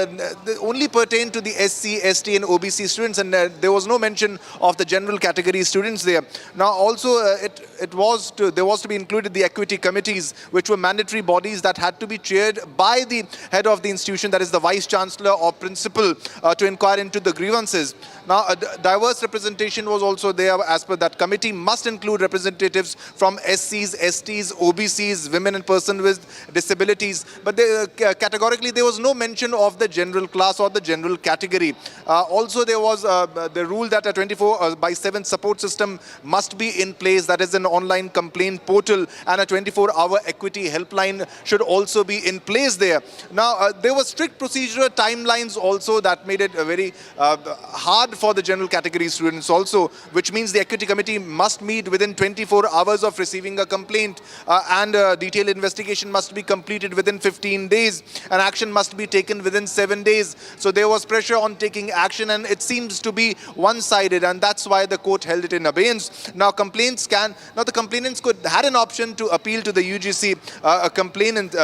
only pertain to the SC, ST and OBC students, and there was no mention of the general category students there. Now also there was to be included the equity committees, which were mandatory bodies that had to be chaired by the head of the institution, that is the vice chancellor or principal, to inquire into the grievances. Now a diverse representation was also there. As per that committee must include representatives from SCs, STs, OBCs, women and persons with disabilities, but categorically there was no mention of the general class or the general category. Also there was the rule that a 24/7 support system must be in place, that is an online complaint portal, and a 24-hour equity helpline should also be in place there. Now there were strict procedural timelines also that made it very hard for the general category students also, which means the equity committee must meet within 24 hours of receiving a complaint, and detailed investigation must be completed within 15 days, and action must be taken within 7 days. So there was pressure on taking action, and it seems to be one-sided, and that's why the court held it in abeyance. Now the complainants had an option to appeal to the UGC. A complainant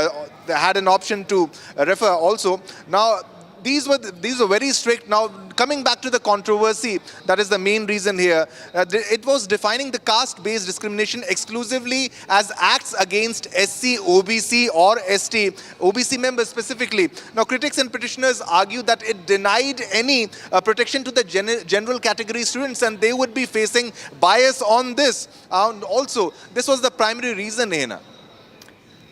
had an option to refer also. Now these were very strict. Now coming back to the controversy, that is the main reason here. It was defining the caste-based discrimination exclusively as acts against SC, OBC or ST, OBC members specifically. Now critics and petitioners argue that it denied any protection to the general category students, and they would be facing bias on this. Also, this was the primary reason, Hina.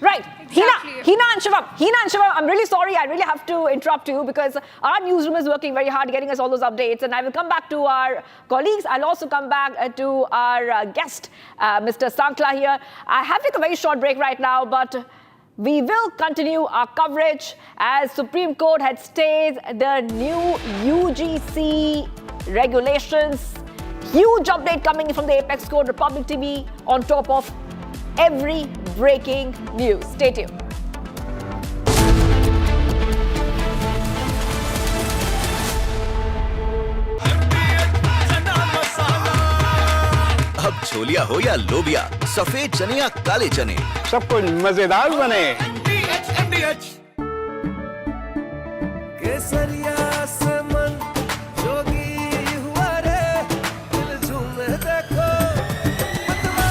Right. Exactly. Hina and Shivam, I'm really sorry. I really have to interrupt you because our newsroom is working very hard getting us all those updates, and I will come back to our colleagues. I'll also come back to our guest, Mr. Sankla here. I have to take a very short break right now, but we will continue our coverage as Supreme Court had stayed the new UGC regulations. Huge update coming from the Apex Court, Republic TV, on top of every breaking news. Stay tuned. अब छोलिया हो या लोबिया, सफेद चने या काले चने, सब कुछ मजेदार बने। केसरिया से मन जोगी हुआ रे, दिल झूमे देखो, बदला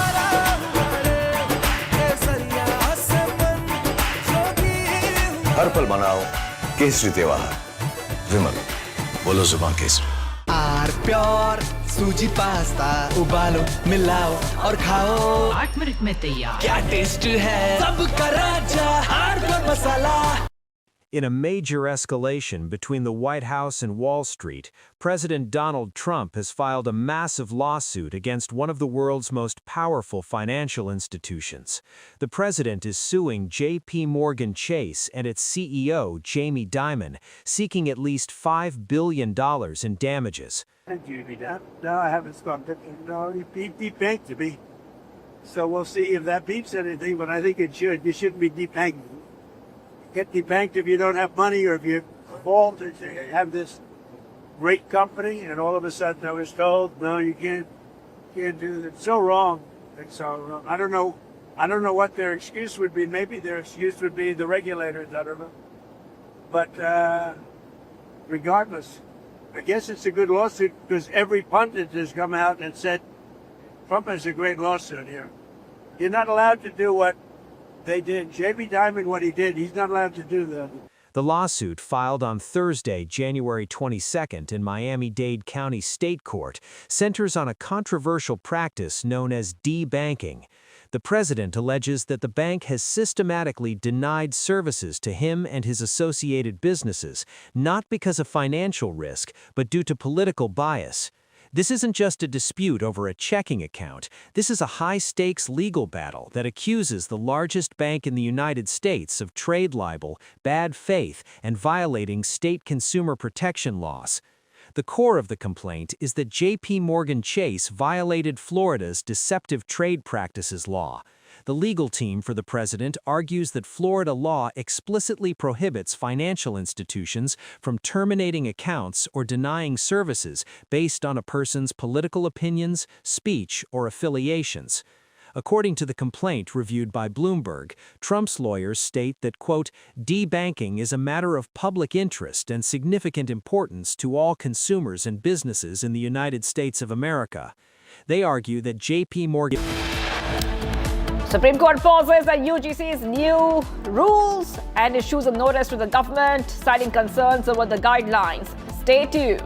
सिंपल बनाओ केसरी त्योहार। विमल, बोलो जुबान केसरी। आर प्योर सूजी पास्ता उबालो मिलाओ और खाओ 8 मिनट में तैयार। क्या टेस्ट है सबका राजा R pure masala. In a major escalation between the White House and Wall Street, President Donald Trump has filed a massive lawsuit against one of the world's most powerful financial institutions. The president is suing J.P. Morgan Chase and its CEO, Jamie Dimon, seeking at least $5 billion in damages. No, I haven't stopped it. No, he debanked me. So we'll see if that beats anything, but I think it should. You shouldn't be debanked. Get debanked if you don't have money or if you're bald or you have this great company, and all of a sudden I was told, no, you can't do that. It's so wrong. It's so wrong. I don't know what their excuse would be. Maybe their excuse would be the regulators. I don't know. But regardless, I guess it's a good lawsuit because every pundit has come out and said Trump has a great lawsuit here. You're not allowed to do what they did. Jamie Dimon, what he did, he's not allowed to do that. The lawsuit, filed on Thursday, January 22nd in Miami-Dade County State Court, centers on a controversial practice known as debanking. The president alleges that the bank has systematically denied services to him and his associated businesses, not because of financial risk, but due to political bias. This isn't just a dispute over a checking account. This is a high-stakes legal battle that accuses the largest bank in the United States of trade libel, bad faith, and violating state consumer protection laws. The core of the complaint is that J.P. Morgan Chase violated Florida's deceptive trade practices law. The legal team for the president argues that Florida law explicitly prohibits financial institutions from terminating accounts or denying services based on a person's political opinions, speech, or affiliations. According to the complaint reviewed by Bloomberg, Trump's lawyers state that, quote, debanking is a matter of public interest and significant importance to all consumers and businesses in the United States of America. They argue that J.P. Morgan... Supreme Court pauses the UGC's new rules and issues a notice to the government, citing concerns over the guidelines. Stay tuned.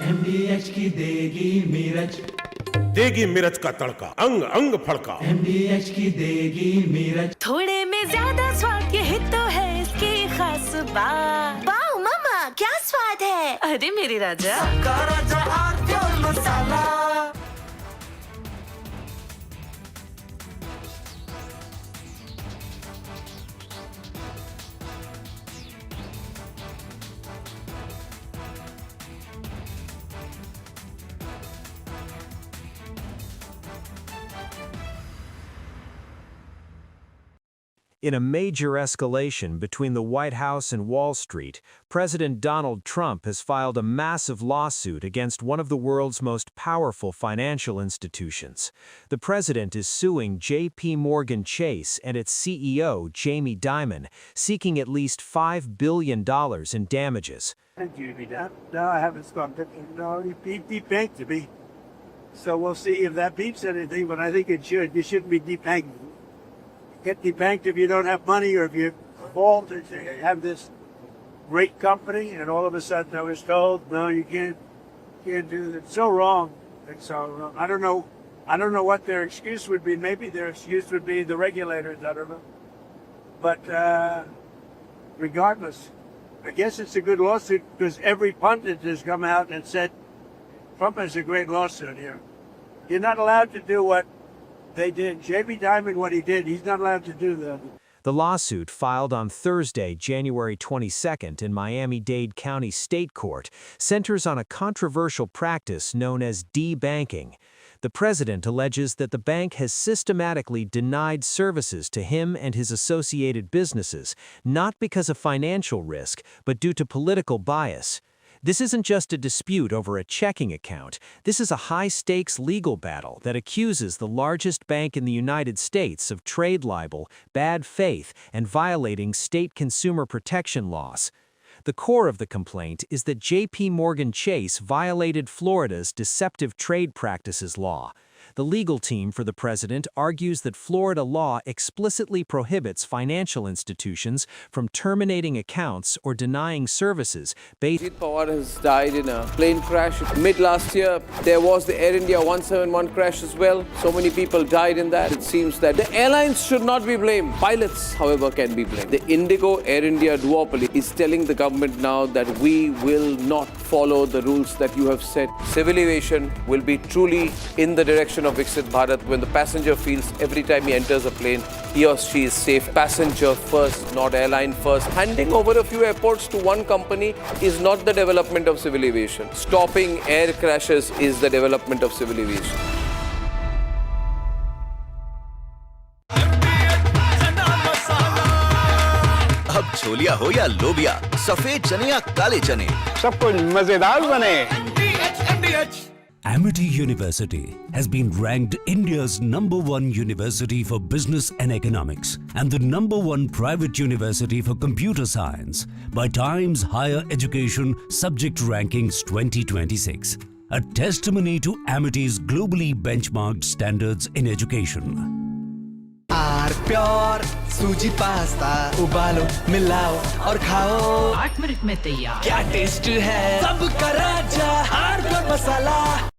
MDH की देगी मिर्च का तड़का अंग अंग फड़का MDH की देगी मिर्च थोड़े में ज्यादा स्वाद यही तो है इसकी खास बात। वाओ मामा क्या स्वाद है। अरे मेरी राजा सबका राजा और pure masala. In a major escalation between the White House and Wall Street, President Donald Trump has filed a massive lawsuit against one of the world's most powerful financial institutions. The president is suing J.P. Morgan Chase and its CEO, Jamie Dimon, seeking at least $5 billion in damages. No, I haven't stopped it. No, he debanked me. So we'll see if that beats anything, but I think it should. You shouldn't be debanked. Get debanked if you don't have money or if you're bald or you have this great company, and all of a sudden I was told, no, you can't do that. It's so wrong. It's so wrong. I don't know what their excuse would be. Maybe their excuse would be the regulators. I don't know. But regardless, I guess it's a good lawsuit because every pundit has come out and said Trump has a great lawsuit here. You're not allowed to do what they did. Jamie Dimon, what he did, he's not allowed to do that. The lawsuit, filed on Thursday, January 22nd in Miami-Dade County State Court, centers on a controversial practice known as debanking. The president alleges that the bank has systematically denied services to him and his associated businesses, not because of financial risk, but due to political bias. This isn't just a dispute over a checking account. This is a high-stakes legal battle that accuses the largest bank in the United States of trade libel, bad faith, and violating state consumer protection laws. The core of the complaint is that J.P. Morgan Chase violated Florida's deceptive trade practices law. The legal team for the president argues that Florida law explicitly prohibits financial institutions from terminating accounts or denying services based. Ajit Pawar has died in a plane crash. Mid last year, there was the Air India 171 crash as well. So many people died in that. It seems that the airlines should not be blamed. Pilots, however, can be blamed. The Indigo Air India duopoly is telling the government now that we will not follow the rules that you have set. Civil aviation will be truly in the direction of Viksit Bharat when the passenger feels every time he enters a plane, he or she is safe. Passenger first, not airline first. Handing over a few airports to one company is not the development of civil aviation. Stopping air crashes is the development of civil aviation. अब छोलिया हो या लोबिया, सफेद चने या काले चने, सब कुछ मजेदार बने। Amity University has been ranked India's #1 university for business and economics and the #1 private university for computer science by Times Higher Education Subject Rankings 2026, a testimony to Amity's globally benchmarked standards in education. Pure सूजी pasta उबालो मिलाओ और खाओ 8 minute में तैयार क्या test है सबका राजा R masala.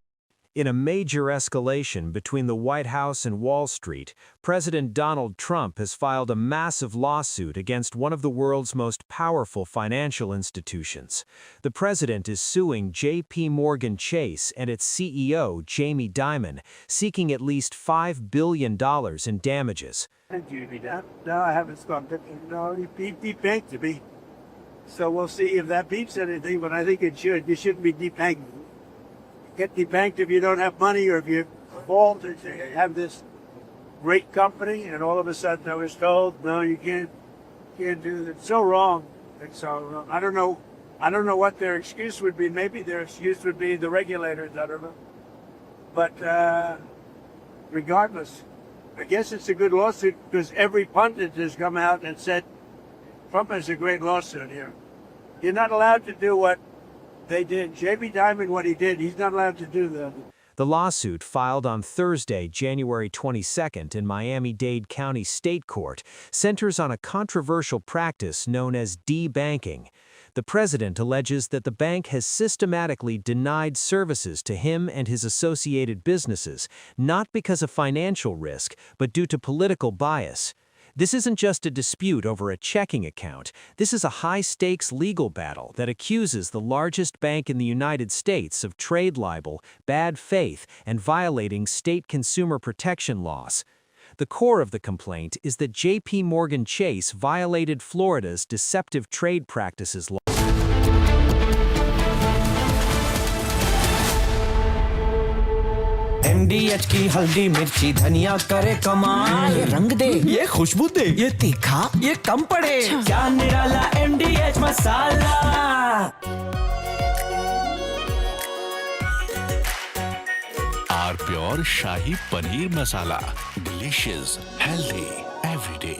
In a major escalation between the White House and Wall Street, President Donald Trump has filed a massive lawsuit against one of the world's most powerful financial institutions. The president is suing J.P. Morgan Chase and its CEO, Jamie Dimon, seeking at least $5 billion in damages. No, I haven't stopped it. No, he debanked to me. So we'll see if that beats anything, but I think it should. You shouldn't be debanked. Get debanked if you don't have money or if you fall to have this great company, and all of a sudden I was told, no, you can't do that. It's so wrong. It's so wrong. I don't know what their excuse would be. Maybe their excuse would be the regulators. I don't know. But regardless, I guess it's a good lawsuit because every pundit has come out and said Trump has a great lawsuit here. You're not allowed to do what they did. Jamie Dimon, what he did, he's not allowed to do that. The lawsuit, filed on Thursday, January 22nd in Miami-Dade County State Court, centers on a controversial practice known as debanking. The president alleges that the bank has systematically denied services to him and his associated businesses, not because of financial risk, but due to political bias. This isn't just a dispute over a checking account. This is a high-stakes legal battle that accuses the largest bank in the United States of trade libel, bad faith, and violating state consumer protection laws. The core of the complaint is that J.P. Morgan Chase violated Florida's deceptive trade practices law. MDH की हल्दी मिर्ची धनिया करे कमाल. ये रंग दे, ये खुशबू दे, ये तीखा, ये कम पड़े. क्या निराला MDH masala. Our pure shahi paneer masala, delicious, healthy, everyday.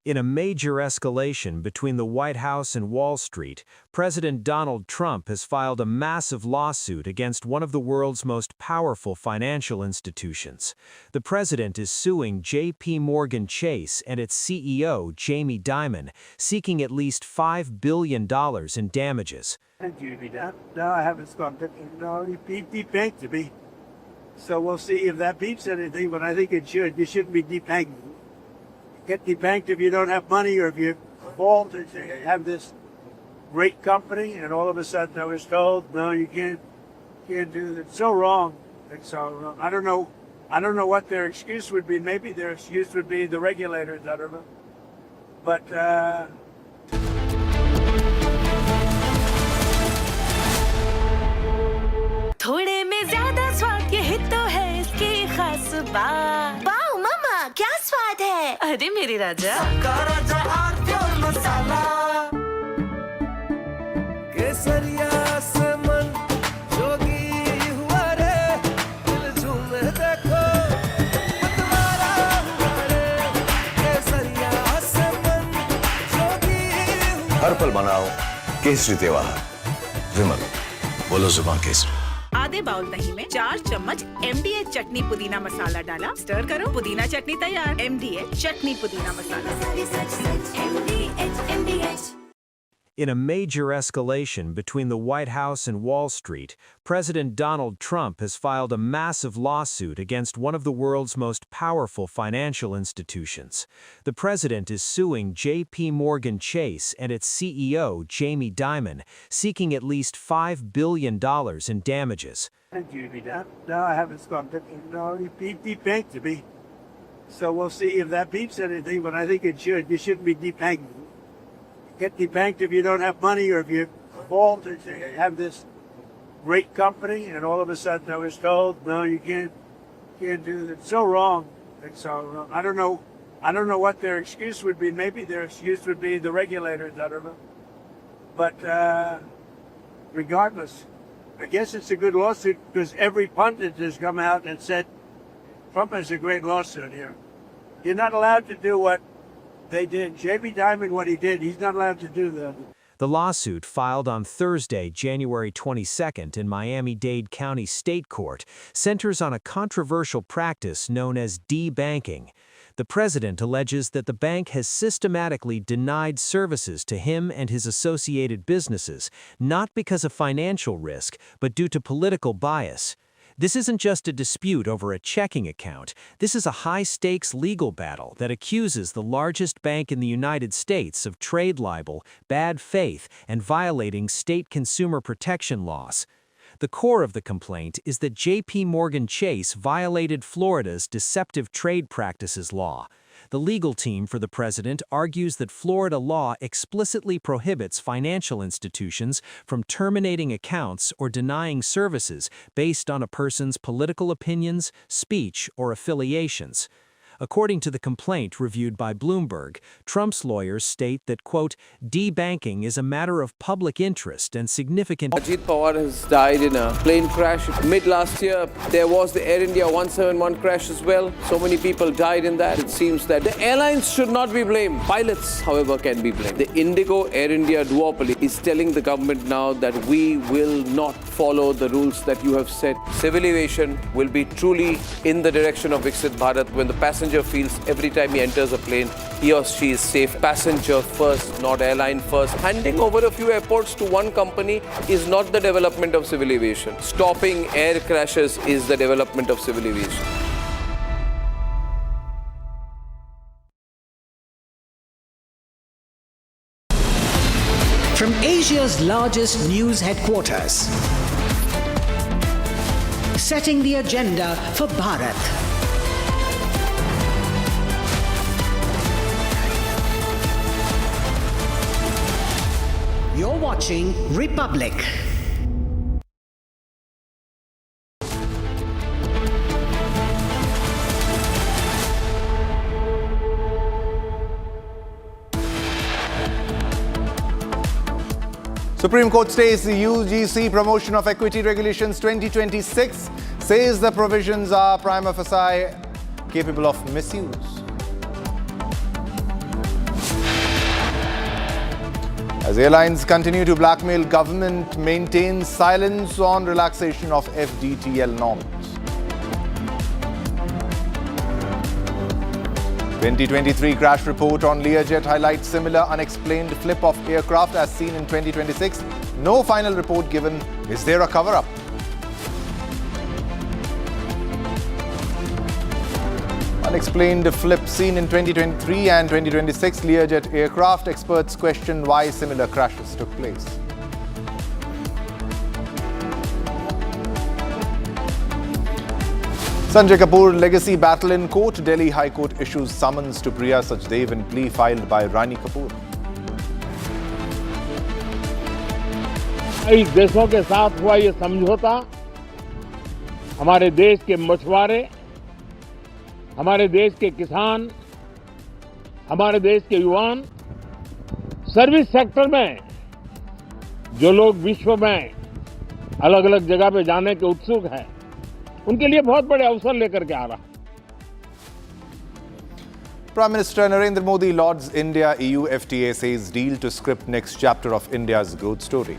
In a major escalation between the White House and Wall Street, President Donald Trump has filed a massive lawsuit against one of the world's most powerful financial institutions. The president is suing J.P. Morgan Chase and its CEO, Jamie Dimon, seeking at least $5 billion in damages. No, I haven't stopped it. No, he debanked to me. So we'll see if that beats anything, but I think it should. You shouldn't be debanked. Get debanked if you don't have money or if you fall to have this great company, and all of a sudden I was told, no, you can't do that. It's so wrong. It's so wrong. I don't know what their excuse would be. Maybe their excuse would be the regulators. I don't know. But थोड़े में ज्यादा स्वाद, यही तो है इसकी खास बात. वाओ मम्मा, क्या स्वाद है. है? अरे मेरे राजा, सबका राजा आरती और मसाला। केसरिया से मन जोगी हुआ रे, दिल झूमे देखो मतवारा हुआ रे। केसरिया से मन जोगी हुआ। हर पल मनाओ केसरी त्योहार। विमल, बोलो जुबान केसरी। आधे बाउल दही में 4 चम्मच MDH चटनी पुदीना मसाला डाला, स्टर करो, पुदीना चटनी तैयार। MDH चटनी पुदीना मसाला। In a major escalation between the White House and Wall Street, President Donald Trump has filed a massive lawsuit against one of the world's most powerful financial institutions. The president is suing J.P. Morgan Chase and its CEO, Jamie Dimon, seeking at least $5 billion in damages. No, I haven't stopped it. No, he debanked me. So we'll see if that beeps anything, but I think it should. You shouldn't be debanking. Get debanked if you don't have money or if you're bald and you have this great company, and all of a sudden I was told, no, you can't do that. It's so wrong. It's so wrong. I don't know what their excuse would be. Maybe their excuse would be the regulators. I don't know. But regardless, I guess it's a good lawsuit because every pundit has come out and said Trump has a great lawsuit here. You're not allowed to do what they did. Jamie Dimon, what he did, he's not allowed to do that. The lawsuit, filed on Thursday, January 22nd in Miami-Dade County State Court, centers on a controversial practice known as debanking. The president alleges that the bank has systematically denied services to him and his associated businesses, not because of financial risk, but due to political bias. This isn't just a dispute over a checking account. This is a high-stakes legal battle that accuses the largest bank in the United States of trade libel, bad faith, and violating state consumer protection laws. The core of the complaint is that J.P. Morgan Chase violated Florida's deceptive trade practices law. The legal team for the president argues that Florida law explicitly prohibits financial institutions from terminating accounts or denying services based on a person's political opinions, speech, or affiliations. According to the complaint reviewed by Bloomberg, Trump's lawyers state that, quote, debanking is a matter of public interest and significant. Ajit Pawar has died in a plane crash. Mid last year, there was the Air India 171 crash as well. So many people died in that. It seems that the airlines should not be blamed. Pilots, however, can be blamed. The Indigo Air India duopoly is telling the government now that we will not follow the rules that you have set. Civil aviation will be truly in the direction of Viksit Bharat when the passenger feels every time he enters a plane, he or she is safe. Passenger first, not airline first. Handing over a few airports to one company is not the development of civil aviation. Stopping air crashes is the development of civil aviation. From Asia's largest news headquarters, setting the agenda for Bharat. You're watching Republic. Supreme Court stays the UGC promotion of equity regulations 2026, says the provisions are prima facie capable of misuse. As airlines continue to blackmail government, maintains silence on relaxation of FDTL norms. 2023 crash report on Learjet highlights similar unexplained flip of aircraft as seen in 2026. No final report given. Is there a cover-up? Unexplained flip seen in 2023 and 2026 Learjet aircraft. Experts question why similar crashes took place. Sanjay Kapoor legacy battle in court. Delhi High Court issues summons to Priya Sachdev in plea filed by Rani Kapoor. कई देशों के साथ हुआ ये समझौता हमारे देश के मछुआरे, हमारे देश के किसान हमारे देश के युवान सर्विस सेक्टर में जो लोग विश्व में अलग अलग जगह पे जाने के उत्सुक हैं, उनके लिए बहुत बड़े अवसर लेकर के आ रहा है। Prime Minister Narendra Modi lauds India-EU FTA, says deal to script next chapter of India's growth story.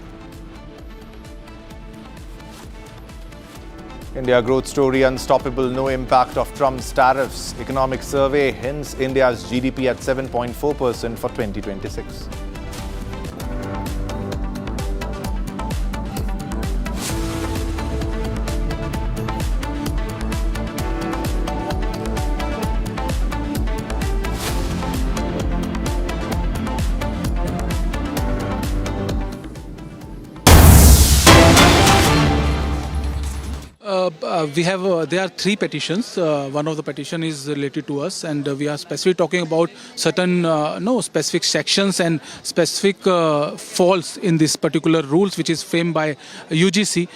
India growth story unstoppable, no impact of Trump's tariffs. Economic survey hints India's GDP at 7.4% for 2026. There are three petitions. One of the petition is related to us, and we are specifically talking about certain specific sections and specific faults in this particular rules, which is framed by UGC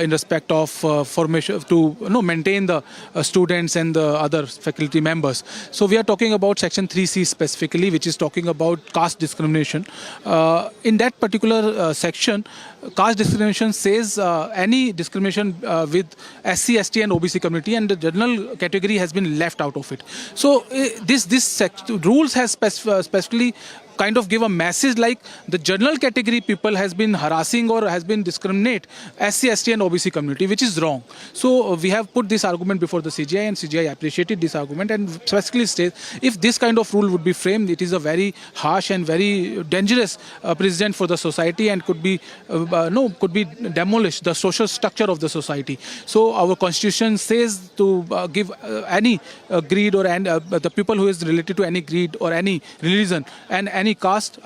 in respect of formation to maintain the students and the other faculty members. So we are talking about section 3C specifically, which is talking about caste discrimination. In that particular section, caste discrimination says any discrimination with SC, ST and OBC community, and the general category has been left out of it. So this rules has specifically kind of give a message like the general category people has been harassing or has been discriminate SC, ST and OBC community, which is wrong. So we have put this argument before the CGI, and CGI appreciated this argument and specifically states if this kind of rule would be framed, it is a very harsh and very dangerous precedent for the society and could be demolished the social structure of the society. So our constitution says to give any creed or the people who is related to any creed or any religion and any caste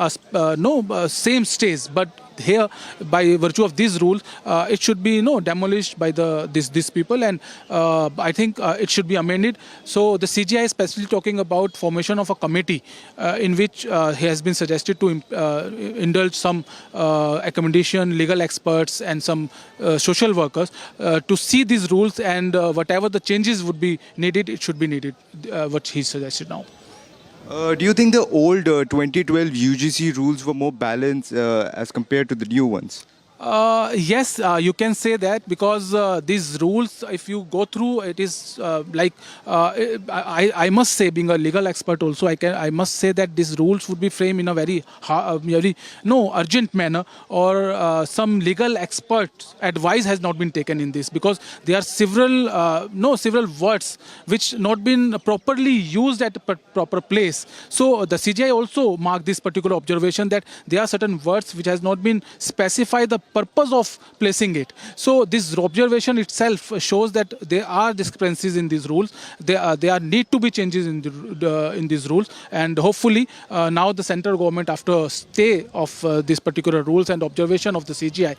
same stays, but here by virtue of these rules it should be demolished by these people, and I think it should be amended. So the CGI is specifically talking about formation of a committee in which he has been suggested to indulge some accommodation, legal experts and some social workers to see these rules, and whatever the changes would be needed, it should be needed, what he suggested now. Do you think the old 2012 UGC rules were more balanced as compared to the new ones? Yes, you can say that, because these rules, if you go through, it is I must say, being a legal expert also, I must say that these rules would be framed in a very urgent manner, or some legal expert advice has not been taken in this, because there are several words which not been properly used at a proper place. So the CGI also marked this particular observation that there are certain words which has not been specified the purpose of placing it. So this observation itself shows that there are discrepancies in these rules. There need to be changes in these rules, and hopefully now the central government, after stay of these particular rules and observation of the CGI,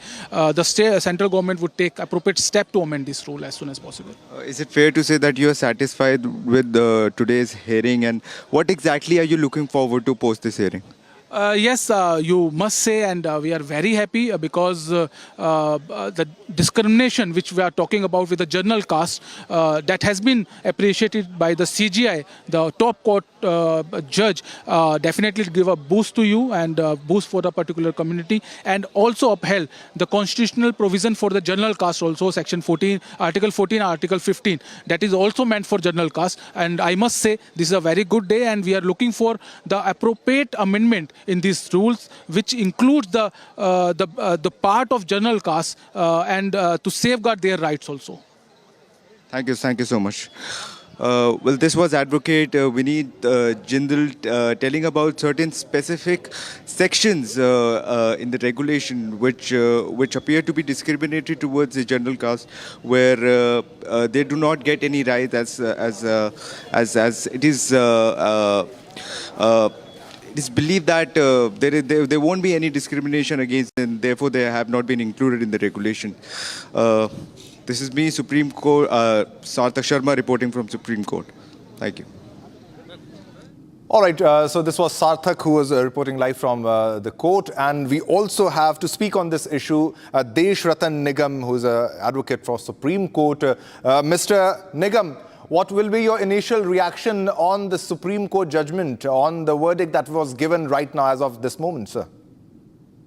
the central government would take appropriate step to amend this rule as soon as possible. Is it fair to say that you are satisfied with today's hearing, and what exactly are you looking forward to post this hearing? Yes, you must say, and we are very happy because the discrimination which we are talking about with the general caste, that has been appreciated by the CGI, the top court judge, definitely give a boost to you and boost for the particular community, and also upheld the constitutional provision for the general caste also, section 14, article 14, article 15, that is also meant for general caste. And I must say this is a very good day, and we are looking for the appropriate amendment in these rules, which includes the part of general caste and to safeguard their rights also. Thank you so much. Well, this was Advocate Vineet Jindal telling about certain specific sections in the regulation which appear to be discriminatory towards the general caste, where they do not get any rights as it is. It is believed that there won't be any discrimination against them, and therefore they have not been included in the regulation. This is me, Supreme Court, Sarthak Sharma reporting from Supreme Court. Thank you. All right, so this was Sarthak, who was reporting live from the court. And we also have to speak on this issue Desh Ratan Nigam, who is an advocate for Supreme Court. Mr. Nigam, what will be your initial reaction on the Supreme Court judgment, on the verdict that was given right now as of this moment, sir?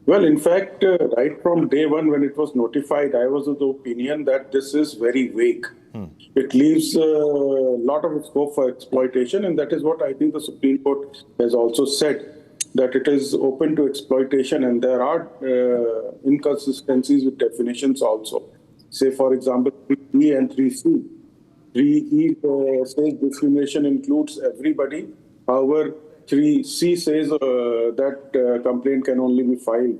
Well, in fact, right from day one when it was notified, I was of the opinion that this is very vague. It leaves a lot of scope for exploitation, and that is what I think the Supreme Court has also said, that it is open to exploitation, and there are inconsistencies with definitions also. Say, for example, 3E and 3C. 3E says discrimination includes everybody. However, 3C says that complaint can only be filed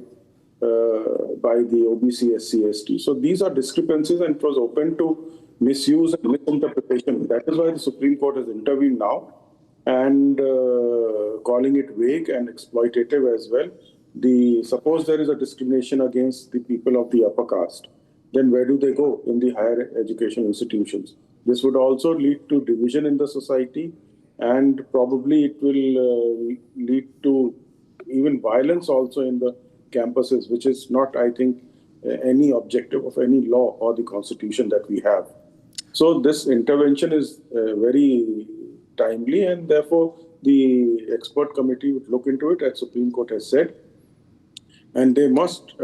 by the OBC, SC, ST. So these are discrepancies, and it was open to misuse and misinterpretation. That is why the Supreme Court has intervened now and calling it vague and exploitative as well. Suppose there is a discrimination against the people of the upper caste, then where do they go in the higher education institutions? This would also lead to division in the society, and probably it will lead to even violence also in the campuses, which is not, I think, any objective of any law or the constitution that we have. So this intervention is very timely, and therefore the expert committee would look into it, as Supreme Court has said. And they must,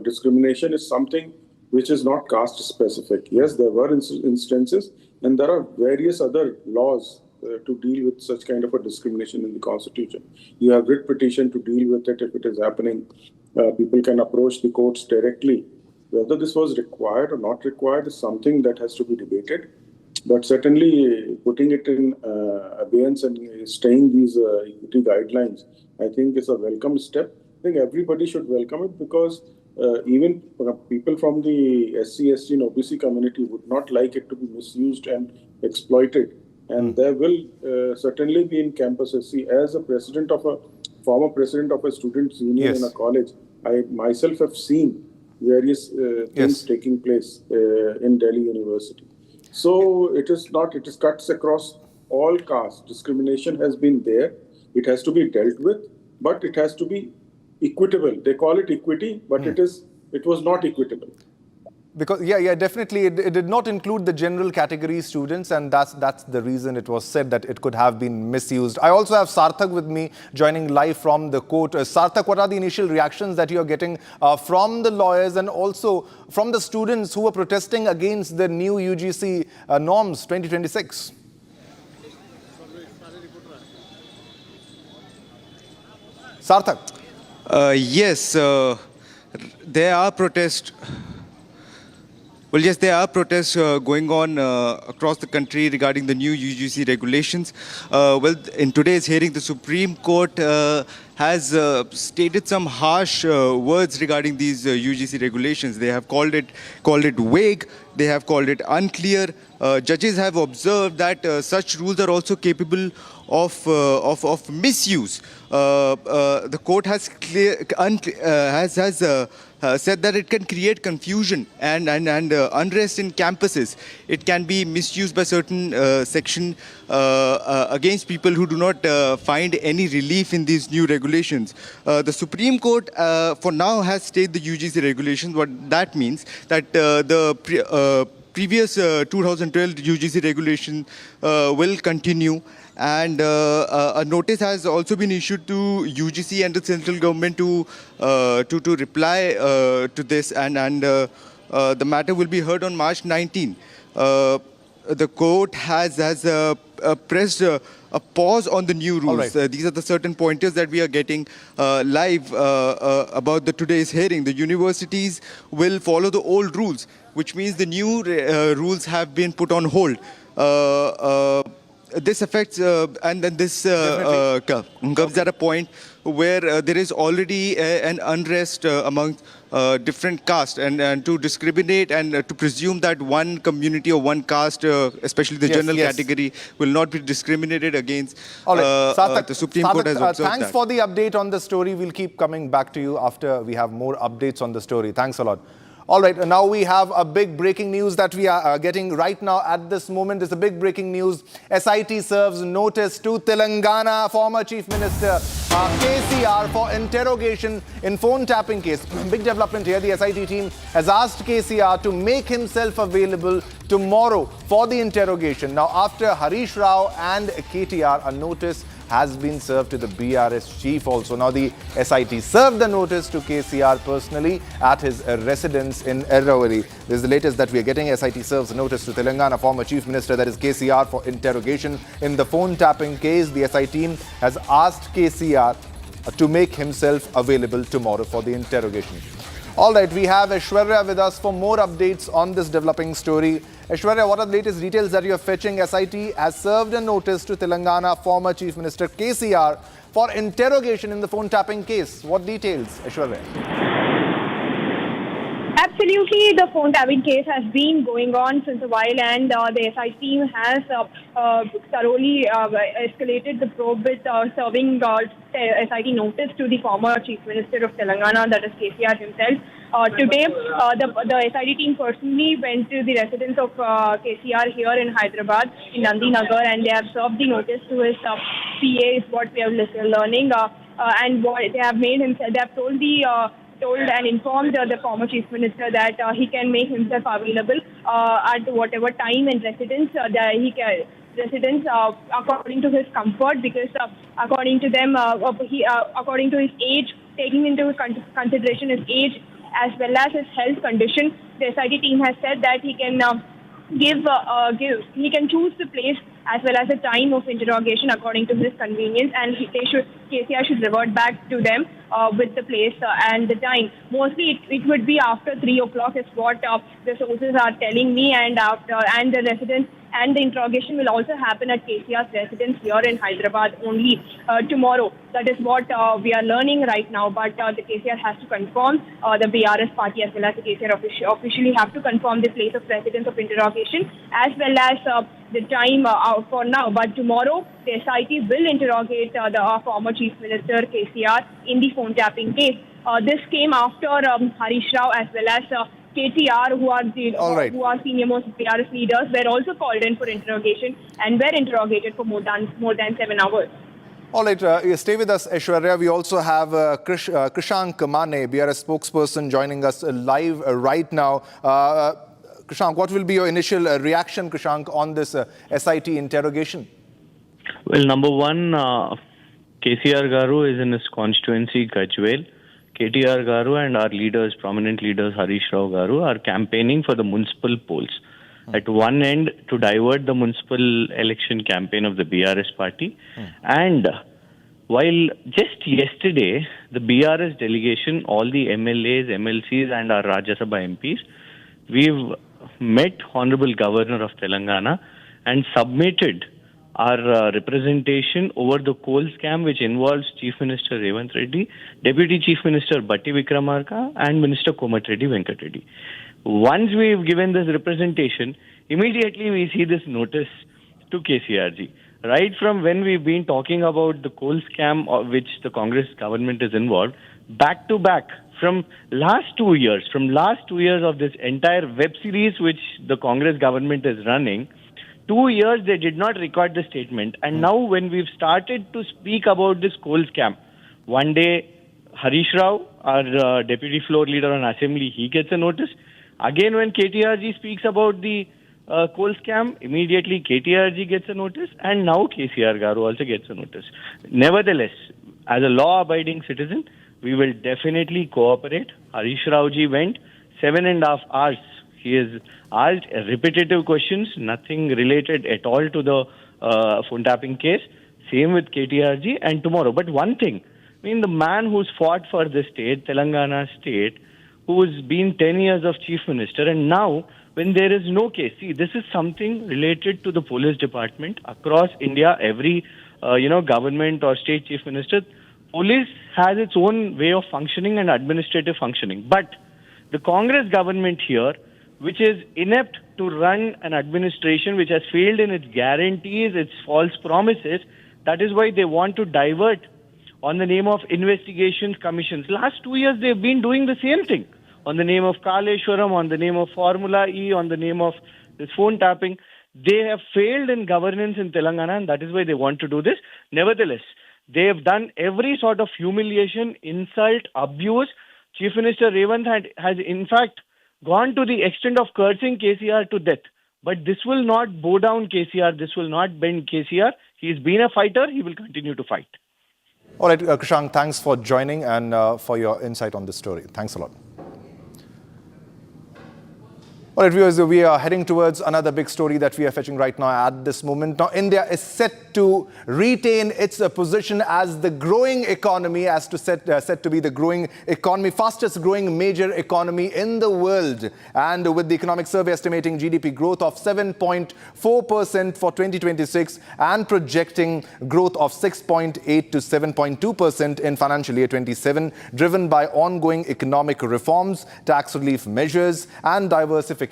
discrimination is something which is not caste specific. Yes, there were instances, and there are various other laws to deal with such kind of a discrimination in the Constitution. You have writ petition to deal with it if it is happening. People can approach the courts directly. Whether this was required or not required is something that has to be debated. But certainly putting it in abeyance and staying these equity guidelines, I think is a welcome step. I think everybody should welcome it, because even people from the SC, ST and OBC community would not like it to be misused and exploited. And there will certainly be in campuses. See, as a former president of a students' union in a college, I myself have seen various things taking place in Delhi University. So it cuts across all castes. Discrimination has been there. It has to be dealt with, but it has to be equitable. They call it equity, but it was not equitable. Because, definitely, it did not include the general category students, and that's the reason it was said that it could have been misused. I also have Sarthak with me, joining live from the court. Sarthak, what are the initial reactions that you're getting from the lawyers and also from the students who are protesting against the new UGC norms 2026? Sarthak. Yes, there are protests. Well, yes, there are protests going on across the country regarding the new UGC regulations. In today's hearing, the Supreme Court has stated some harsh words regarding these UGC regulations. They have called it vague. They have called it unclear. Judges have observed that such rules are also capable of misuse. The court has said that it can create confusion and unrest in campuses. It can be misused by certain section against people who do not find any relief in these new regulations. The Supreme Court for now has stayed the UGC regulations. What that means that the previous 2012 UGC regulation will continue. And a notice has also been issued to UGC and the central government to reply to this, and the matter will be heard on March 19. The court has pressed a pause on the new rules. These are the certain pointers that we are getting live about today's hearing. The universities will follow the old rules, which means the new rules have been put on hold. This affects, and then this comes at a point where there is already an unrest among different castes, and to discriminate and to presume that one community or one caste, especially the general category, will not be discriminated against. Sarthak, the Supreme Court has observed thanks that. for the update on the story. We'll keep coming back to you after we have more updates on the story. Thanks a lot. All right, now we have a big breaking news that we are getting right now at this moment. It's a big breaking news. SIT serves notice to Telangana former Chief Minister KCR for interrogation in phone tapping case. Big development here. The SIT team has asked KCR to make himself available tomorrow for the interrogation. Now, after Harish Rao and KTR, a notice has been served to the BRS chief also. Now, the SIT served the notice to KCR personally at his residence in Erravali. This is the latest that we are getting. SIT serves a notice to Telangana former Chief Minister, that is KCR, for interrogation in the phone tapping case. The SIT team has asked KCR to make himself available tomorrow for the interrogation. All right, we have Aishwarya with us for more updates on this developing story. Aishwarya, what are the latest details that you are fetching? SIT has served a notice to Telangana former Chief Minister KCR for interrogation in the phone tapping case. What details, Aishwarya? Absolutely, the phone tapping case has been going on since a while, and the SIT team has thoroughly escalated the probe with serving SIT notice to the former Chief Minister of Telangana, that is KCR himself. Today, the SIT team personally went to the residence of KCR here in Hyderabad, in Nandinagar, and they have served the notice to his PA, is what we are learning. And what they have made him, they have told and informed the former Chief Minister that he can make himself available at whatever time and residence that he can. Residents according to his comfort, because according to them, according to his age, taking into consideration his age as well as his health condition, the SIT team has said that he can he can choose the place as well as the time of interrogation according to his convenience, and KCR should revert back to them with the place and the time. Mostly it would be after 3 o'clock is what the sources are telling me, and the residents, and the interrogation will also happen at KCR's residence here in Hyderabad only tomorrow. That is what we are learning right now, but the KCR has to confirm, the BRS party as well as the KCR officially have to confirm the place of residence of interrogation as well as the time for now. But tomorrow, the SIT will interrogate the former Chief Minister KCR in the phone tapping case. This came after Harish Rao as well as KTR, who are senior most BRS leaders, were also called in for interrogation and were interrogated for more than 7 hours. All right, stay with us, Aishwarya. We also have Krishank Mane, BRS spokesperson, joining us live right now. Krishank, what will be your initial reaction, Krishank, on this SIT interrogation? Well, number one, KCR Garu is in his constituency, Gajwel. KTR Garu and our leaders, prominent leaders, Harish Rao Garu, are campaigning for the municipal polls. At one end, to divert the municipal election campaign of the BRS party. And while just yesterday, the BRS delegation, all the MLAs, MLCs and our Rajya Sabha MPs, we've met Honorable Governor of Telangana and submitted our representation over the coal scam, which involves Chief Minister Revanth Reddy, Deputy Chief Minister Batti Vikramarka and Minister Komatreddy Venkat Reddy. Once we've given this representation, immediately we see this notice to KCRG. Right from when we've been talking about the coal scam of which the Congress government is involved, back to back, from last 2 years of this entire web series which the Congress government is running, 2 years they did not record the statement. And now when we've started to speak about this coal scam, one day Harish Rao, our deputy floor leader on assembly, he gets a notice. Again, when KTRG speaks about the coal scam, immediately KTRG gets a notice, and now KCR Garu also gets a notice. Nevertheless, as a law-abiding citizen, we will definitely cooperate. Harish Rao ji went 7.5 hours. He has asked repetitive questions, nothing related at all to the phone tapping case. Same with KTRG and tomorrow. But one thing, I mean, the man who's fought for the state, Telangana state, who's been 10 years of chief minister, and now when there is no case, see, this is something related to the police department across India. Every government or state chief minister, police has its own way of functioning and administrative functioning. But the Congress government here, which is inept to run an administration, which has failed in its guarantees, its false promises, that is why they want to divert on the name of investigations, commissions. Last 2 years, they've been doing the same thing. on the name of Kaleshwaram, on the name of Formula E, on the name of this phone tapping. They have failed in governance in Telangana, and that is why they want to do this. Nevertheless, they have done every sort of humiliation, insult, abuse. Chief Minister Revant has in fact gone to the extent of cursing KCR to death. But this will not bow down KCR. This will not bend KCR. He's been a fighter. He will continue to fight. All right, Krishank, thanks for joining and for your insight on this story. Thanks a lot. All right, viewers, we are heading towards another big story that we are fetching right now at this moment. Now, India is set to retain its position as the growing economy, set to be the growing economy, fastest growing major economy in the world. And with the economic survey estimating GDP growth of 7.4% for 2026 and projecting growth of 6.8 to 7.2% in financial year 27, driven by ongoing economic reforms, tax relief measures, and diversification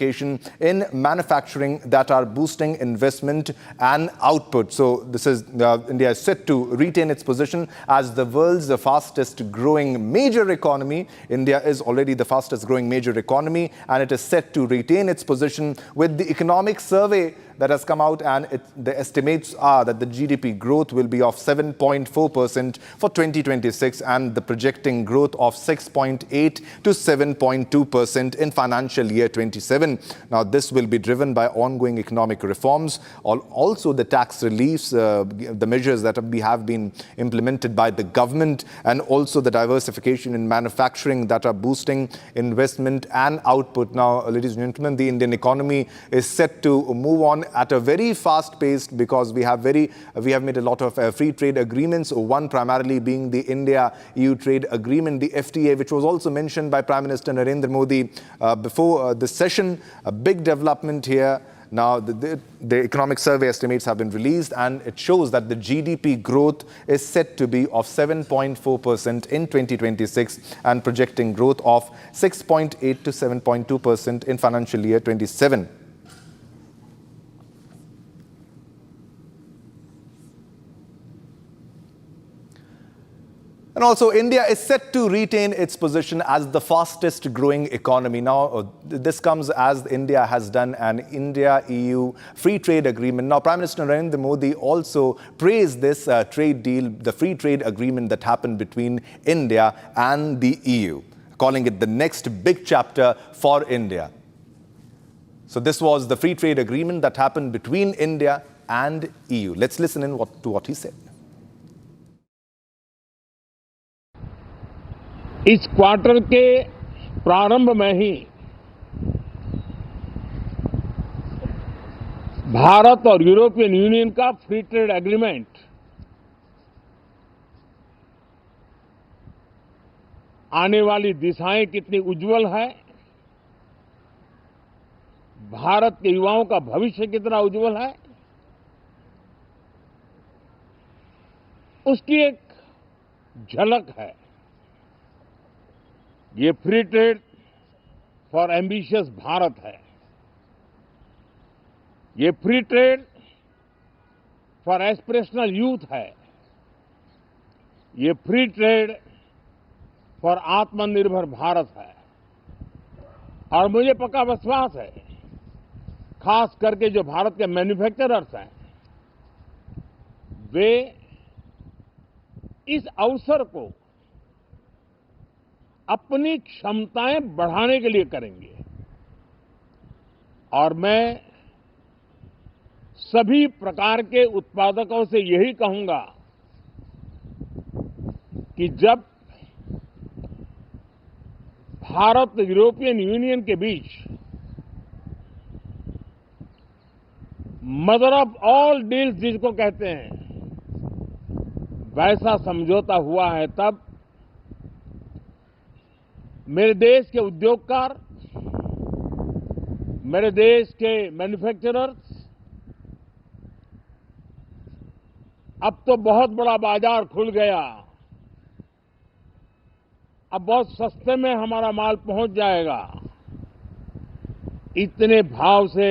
in manufacturing that are boosting investment and output. So this is India is set to retain its position as the world's fastest growing major economy. India is already the fastest growing major economy, and it is set to retain its position with the economic survey that has come out, and the estimates are that the GDP growth will be of 7.4% for 2026 and the projecting growth of 6.8 to 7.2% in financial year 27. Now, this will be driven by ongoing economic reforms, also the tax reliefs, the measures that have been implemented by the government, and also the diversification in manufacturing that are boosting investment and output. Now, ladies and gentlemen, the Indian economy is set to move on at a very fast pace because we have made a lot of free trade agreements, one primarily being the India-EU trade agreement, the FTA, which was also mentioned by Prime Minister Narendra Modi before the session. A big development here. Now, the economic survey estimates have been released, and it shows that the GDP growth is set to be of 7.4% in 2026 and projecting growth of 6.8 to 7.2% in financial year 27. And also, India is set to retain its position as the fastest growing economy. Now, this comes as India has done an India-EU free trade agreement. Now, Prime Minister Narendra Modi also praised this trade deal, the free trade agreement that happened between India and the EU, calling it the next big chapter for India. So this was the free trade agreement that happened between India and EU. Let's listen in to what he said. इस quarter के प्रारंभ में ही भारत और European union का free trade agreement आने वाली दिशाएं कितनी उज्जवल है, भारत के युवाओं का भविष्य कितना उज्जवल है, उसकी एक झलक है। ये free trade for ambitious Bharat है। ये free trade for aspirational youth है। ये फ्री ट्रेड फॉर आत्मनिर्भर भारत है। और मुझे पक्का विश्वास है, खास करके जो भारत के मैन्युफैक्चरर्स हैं, वे इस अवसर को अपनी क्षमताएं बढ़ाने के लिए करेंगे। और मैं सभी प्रकार के उत्पादकों से यही कहूंगा कि जब भारत यूरोपियन यूनियन के बीच मदर ऑफ ऑल डील्स जिसको कहते हैं, वैसा समझौता हुआ है, तब मेरे देश के उद्योगकार, मेरे देश के मैन्युफैक्चरर्स अब तो बहुत बड़ा बाजार खुल गया, अब बहुत सस्ते में हमारा माल पहुंच जाएगा, इतने भाव से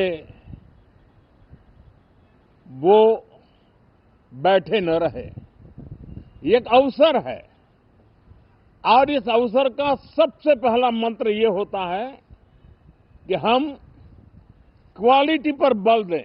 वो बैठे न रहे। ये एक अवसर है और इस अवसर का सबसे पहला मंत्र ये होता है कि हम क्वालिटी पर बल दें.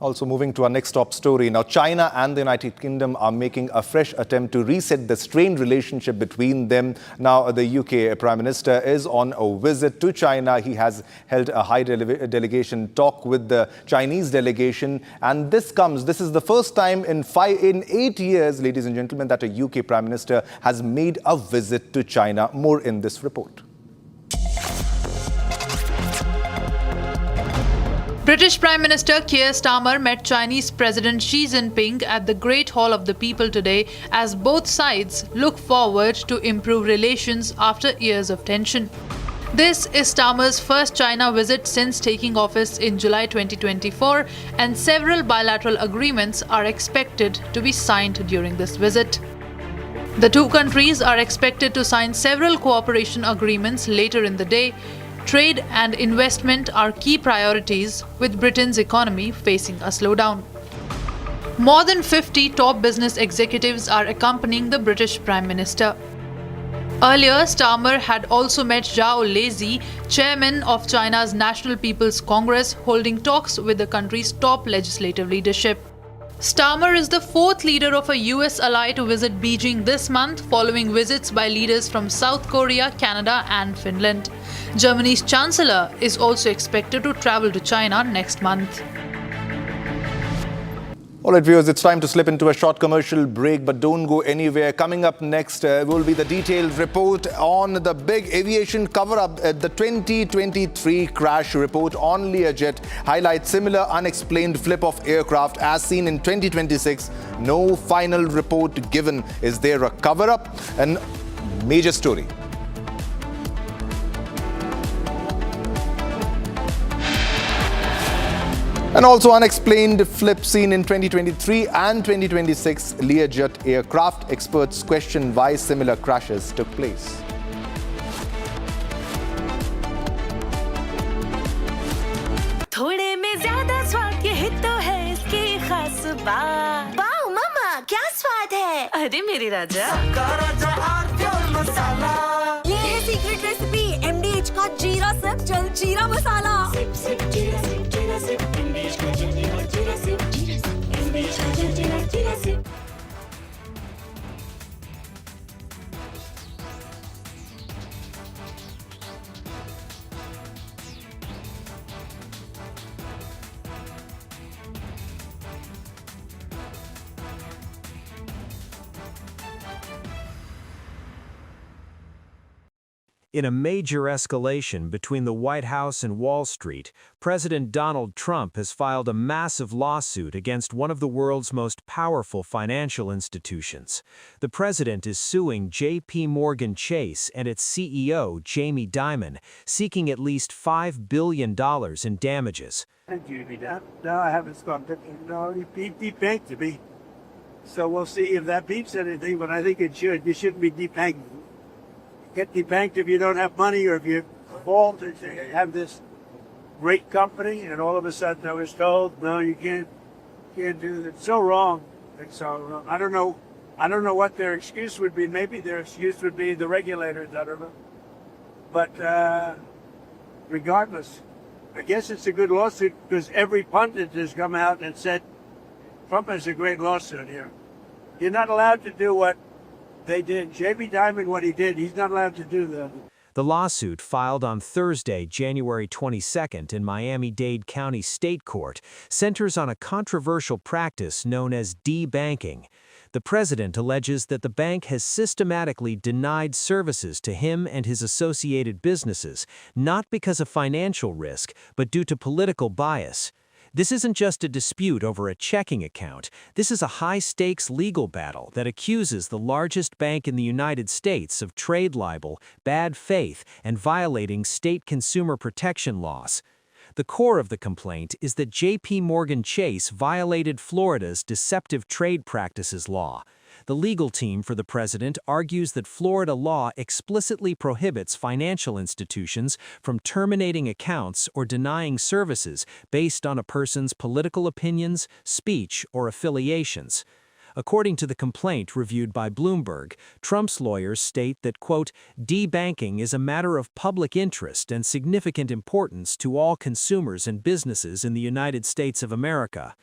Also moving to our next top story. Now, China and the United Kingdom are making a fresh attempt to reset the strained relationship between them. Now, the UK Prime Minister is on a visit to China. He has held a high delegation talk with the Chinese delegation. And this is the first time in 8 years, ladies and gentlemen, that a UK Prime Minister has made a visit to China. More in this report. British Prime Minister Keir Starmer met Chinese President Xi Jinping at the Great Hall of the People today as both sides look forward to improve relations after years of tension. This is Starmer's first China visit since taking office in July 2024, and several bilateral agreements are expected to be signed during this visit. The two countries are expected to sign several cooperation agreements later in the day. Trade and investment are key priorities, with Britain's economy facing a slowdown. More than 50 top business executives are accompanying the British Prime Minister. Earlier, Starmer had also met Zhao Lezi, chairman of China's National People's Congress, holding talks with the country's top legislative leadership. Starmer is the fourth leader of a US ally to visit Beijing this month, following visits by leaders from South Korea, Canada, and Finland. Germany's Chancellor is also expected to travel to China next month. All right, viewers, it's time to slip into a short commercial break, but don't go anywhere. Coming up next will be the detailed report on the big aviation cover-up. The 2023 crash report on Learjet highlights similar unexplained flip of aircraft as seen in 2026. No final report given. Is there a cover-up? And major story. And also unexplained flip seen in 2023 and 2026 Learjet aircraft. Experts question why similar crashes took place. थोड़े में ज्यादा स्वाद ये हित तो है इसकी खास बात. वाओ मामा क्या स्वाद है. अरे मेरे राजा मसाला. ये है सीक्रेट रेसिपी MDH का जीरा सिप जल जीरा मसाला. सिप सिप जीरा सिप MDH का जीरा सिप MDH का जीरा SIP. In a major escalation between the White House and Wall Street, President Donald Trump has filed a massive lawsuit against one of the world's most powerful financial institutions. The president is suing J.P. Morgan Chase and its CEO, Jamie Dimon, seeking at least $5 billion in damages. No, I haven't got it. No, it debanked to me. So we'll see if that beats anything, but I think it should. You shouldn't be debanked. Get debanked if you don't have money or if you fall to have this great company, and all of a sudden I was told, no, you can't do that. It's so wrong. It's so wrong. I don't know what their excuse would be. Maybe their excuse would be the regulators. I don't know. But regardless, I guess it's a good lawsuit because every pundit has come out and said Trump has a great lawsuit here. You're not allowed to do what they did. Jamie Dimon, what he did, he's not allowed to do that. The lawsuit, filed on Thursday, January 22nd in Miami-Dade County State Court, centers on a controversial practice known as debanking. The president alleges that the bank has systematically denied services to him and his associated businesses, not because of financial risk, but due to political bias. This isn't just a dispute over a checking account. This is a high-stakes legal battle that accuses the largest bank in the United States of trade libel, bad faith, and violating state consumer protection laws. The core of the complaint is that J.P. Morgan Chase violated Florida's deceptive trade practices law. The legal team for the president argues that Florida law explicitly prohibits financial institutions from terminating accounts or denying services based on a person's political opinions, speech, or affiliations. According to the complaint reviewed by Bloomberg, Trump's lawyers state that, quote, debanking is a matter of public interest and significant importance to all consumers and businesses in the United States of America.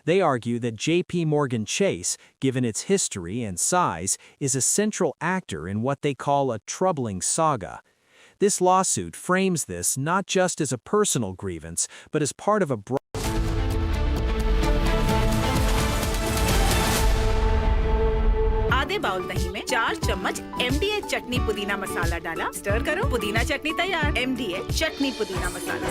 They argue that J.P. Morgan Chase, given its history and size, is a central actor in what they call a troubling saga. This lawsuit frames this not just as a personal grievance, but as part of a broad आधे bowl दही में 4 चम्मच MDH चटनी पुदीना मसाला डाला, stir करो, पुदीना चटनी तैयार। MDH चटनी पुदीना मसाला।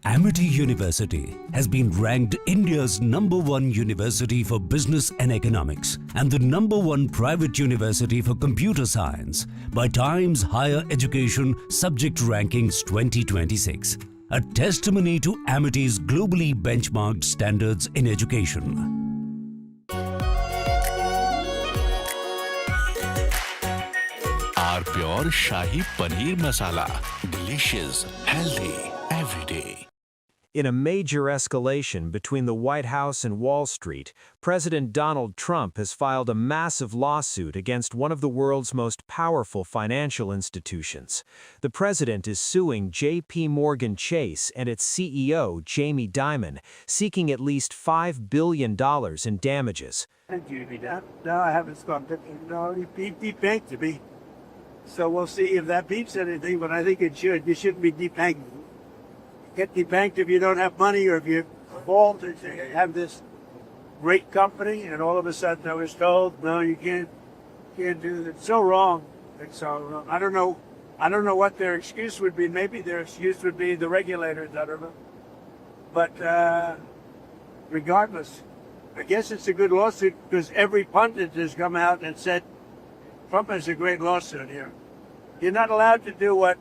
Amity University has been ranked India's #1 university for business and economics and the #1 private university for computer science by Times Higher Education Subject Rankings 2026, a testimony to Amity's globally benchmarked standards in education. Our pure Shahi Paneer Masala. Delicious, healthy, every day. In a major escalation between the White House and Wall Street, President Donald Trump has filed a massive lawsuit against one of the world's most powerful financial institutions. The president is suing J.P. Morgan Chase and its CEO, Jamie Dimon, seeking at least $5 billion in damages. No, I haven't stopped it. No, he debanked to me. So we'll see if that beats anything, but I think it should. You shouldn't be debanked. Get debanked if you don't have money or if you fall to have this great company, and all of a sudden I was told, no, you can't do that. It's so wrong. It's so wrong. I don't know what their excuse would be. Maybe their excuse would be the regulators. I don't know. But regardless, I guess it's a good lawsuit because every pundit has come out and said Trump has a great lawsuit here. You're not allowed to do what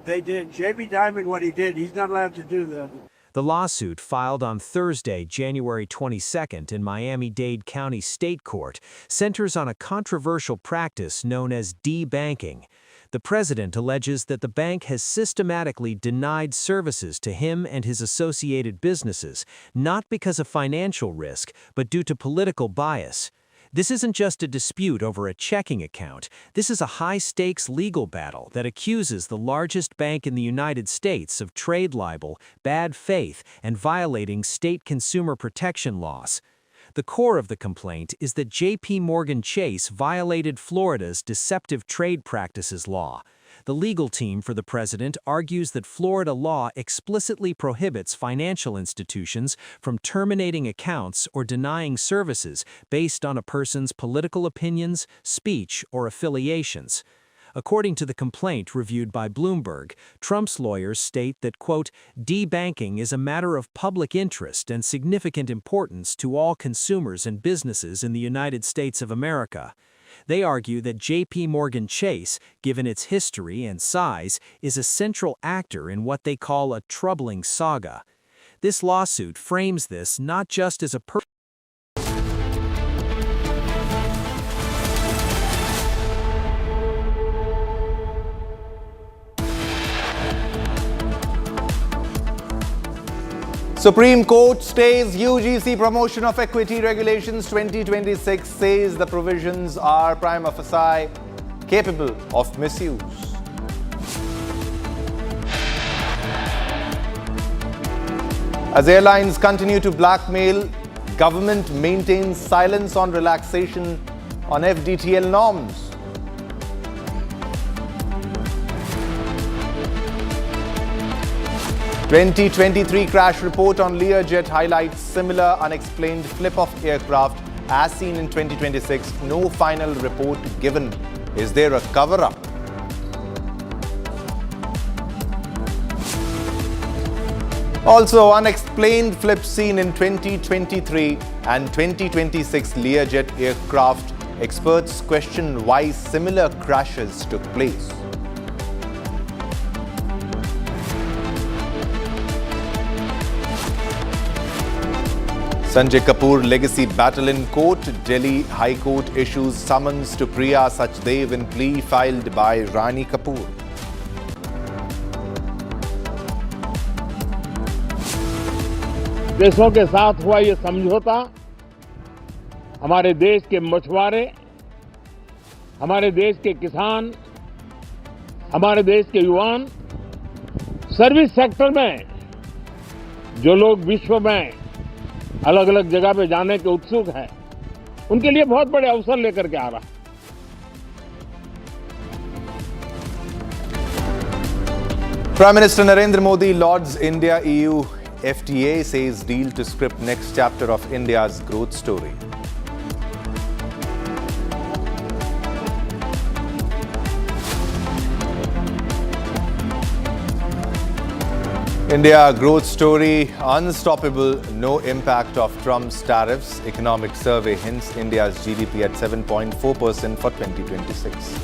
they did. Jamie Dimon, what he did, he's not allowed to do that. The lawsuit, filed on Thursday, January 22nd in Miami-Dade County State Court, centers on a controversial practice known as debanking. The president alleges that the bank has systematically denied services to him and his associated businesses, not because of financial risk, but due to political bias. This isn't just a dispute over a checking account. This is a high-stakes legal battle that accuses the largest bank in the United States of trade libel, bad faith, and violating state consumer protection laws. The core of the complaint is that J.P. Morgan Chase violated Florida's deceptive trade practices law. The legal team for the president argues that Florida law explicitly prohibits financial institutions from terminating accounts or denying services based on a person's political opinions, speech, or affiliations. According to the complaint reviewed by Bloomberg, Trump's lawyers state that, quote, debanking is a matter of public interest and significant importance to all consumers and businesses in the United States of America. They argue that J.P. Morgan Chase, given its history and size, is a central actor in what they call a troubling saga. This lawsuit frames this not just as a Supreme Court stays UGC promotion of equity regulations 2026, says the provisions are prima facie capable of misuse. As airlines continue to blackmail, government maintains silence on relaxation on FDTL norms. "2023 crash report on Learjet highlights similar unexplained flip of aircraft as seen in 2026. No final report given. Is there a cover-up?" Also, unexplained flip seen in 2023 and 2026 Learjet aircraft. Experts question why similar crashes took place. Sanjay Kapoor legacy battle in court. Delhi High Court issues summons to Priya Sachdev in plea filed by Rani Kapoor. देशों के साथ हुआ ये समझौता हमारे देश के मछुआरे, हमारे देश के किसान, हमारे देश के युवान, सर्विस सेक्टर में जो लोग विश्व में अलग अलग जगह पे जाने के उत्सुक हैं, उनके लिए बहुत बड़े अवसर लेकर के आ रहा है। Prime Minister Narendra Modi lauds India-EU FTA, says deal to script next chapter of India's growth story. India growth story unstoppable, no impact of Trump's tariffs. Economic survey hints India's GDP at 7.4% for 2026.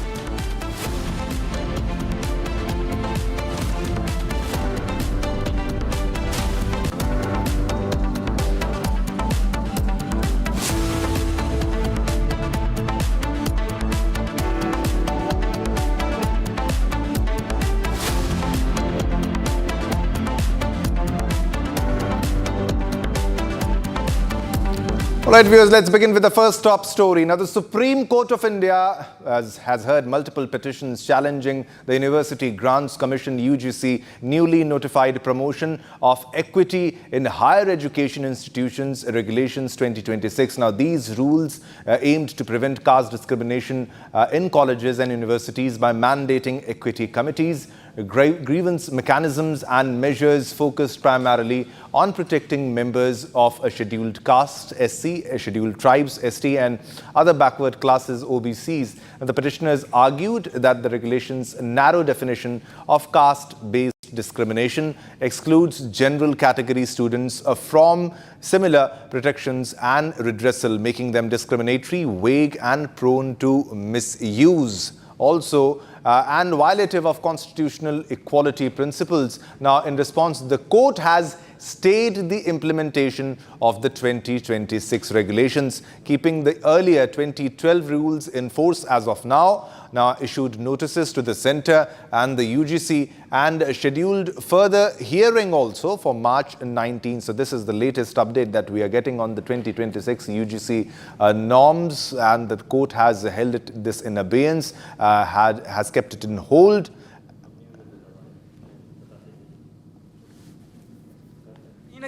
All right, viewers, let's begin with the first top story. Now, the Supreme Court of India has heard multiple petitions challenging the University Grants Commission UGC newly notified promotion of equity in higher education institutions regulations 2026. Now, these rules aimed to prevent caste discrimination in colleges and universities by mandating equity committees, grievance mechanisms and measures focused primarily on protecting members of a scheduled caste, SC, scheduled tribes, ST and other backward classes, OBCs. And the petitioners argued that the regulation's narrow definition of caste-based discrimination excludes general category students from similar protections and redressal, making them discriminatory, vague and prone to misuse. Also, and violative of constitutional equality principles. Now, in response, the court has stayed the implementation of the 2026 regulations, keeping the earlier 2012 rules in force as of now. Now issued notices to the centre and the UGC and scheduled further hearing also for March 19. So this is the latest update that we are getting on the 2026 UGC norms, and the court has held this in abeyance, has kept it in hold.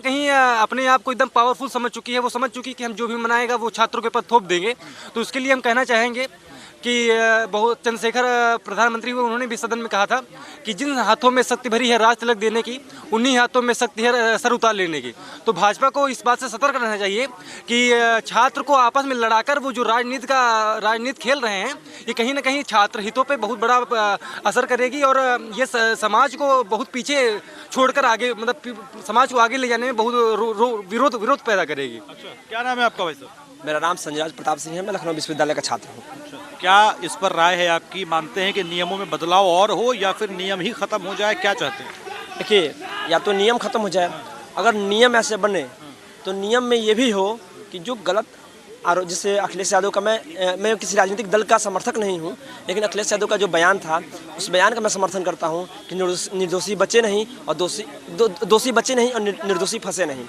कहीं अपने आप को एकदम powerful समझ चुकी है, वो समझ चुकी है कि हम जो भी मनाएगा वो छात्रों के ऊपर थोप देंगे। तो उसके लिए हम कहना चाहेंगे कि बहुत चंद्रशेखर प्रधानमंत्री हुए, उन्होंने भी सदन में कहा था कि जिन हाथों में शक्ति भरी है राज तिलक देने की, उन्हीं हाथों में शक्ति है सर उतार लेने की। तो भाजपा को इस बात से सतर्क रहना चाहिए कि छात्र को आपस में लड़ाकर वो जो राजनीति खेल रहे हैं, ये कहीं ना कहीं छात्र हितों पे बहुत बड़ा असर करेगी और ये समाज को बहुत पीछे छोड़कर आगे, मतलब समाज को आगे ले जाने में बहुत विरोध पैदा करेगी। अच्छा, क्या नाम है आपका वैसे? मेरा नाम संजय प्रताप सिंह है, मैं लखनऊ विश्वविद्यालय का छात्र हूँ। क्या इस पर राय है आपकी? मानते हैं कि नियमों में बदलाव और हो या फिर नियम ही खत्म हो जाए, क्या चाहते हैं? देखिए, या तो नियम खत्म हो जाए, अगर नियम ऐसे बने तो नियम में ये भी हो कि जो गलत आरोप, जैसे अखिलेश यादव का, मैं किसी राजनीतिक दल का समर्थक नहीं हूँ, लेकिन अखिलेश यादव का जो बयान था उस बयान का मैं समर्थन करता हूँ कि निर्दोषी बचे नहीं और दोषी बचे नहीं और निर्दोषी फंसे नहीं।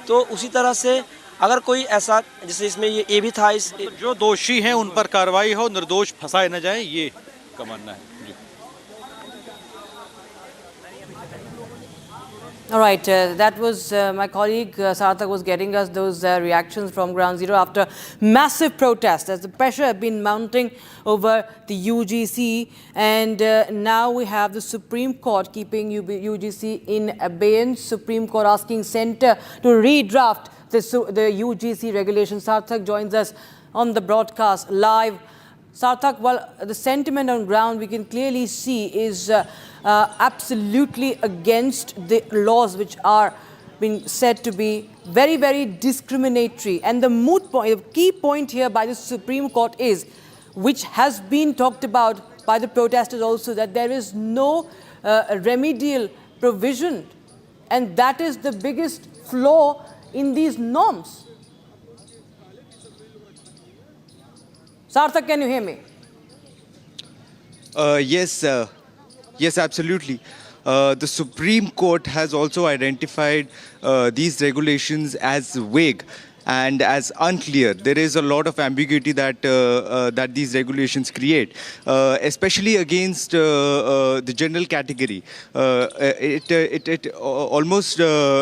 तो उसी तरह से अगर कोई ऐसा, जैसे इसमें ये भी था, जो दोषी हैं उन पर कार्रवाई हो, निर्दोष फंसाए न जाए, ये का मानना है। All right, that was my colleague Sarthak was getting us those reactions from Ground Zero after massive protests as the pressure had been mounting over the UGC, and now we have the Supreme Court keeping UGC in abeyance. Supreme Court asking Centre to redraft the UGC regulations. Sarthak joins us on the broadcast live. Sarthak, well, the sentiment on ground we can clearly see is absolutely against the laws which are being said to be very, very discriminatory. And the the key point here by the Supreme Court is, which has been talked about by the protesters also, that there is no remedial provision. And that is the biggest flaw in these norms. Sarthak, can you hear me? Yes, absolutely. the Supreme Court has also identified these regulations as vague and as unclear. There is a lot of ambiguity that that these regulations create, especially against the general category. It almost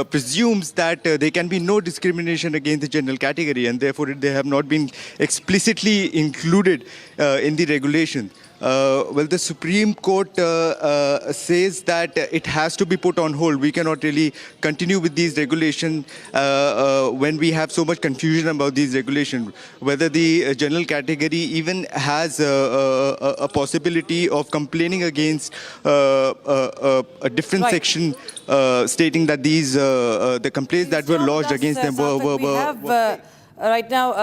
presumes that there can be no discrimination against the general category, and therefore they have not been explicitly included in the regulation. Well, the Supreme Court says that it has to be put on hold. We cannot really continue with these regulations when we have so much confusion about these regulations. Whether the general category even has a possibility of complaining against a different section stating that these the complaints that were lodged against them were right now,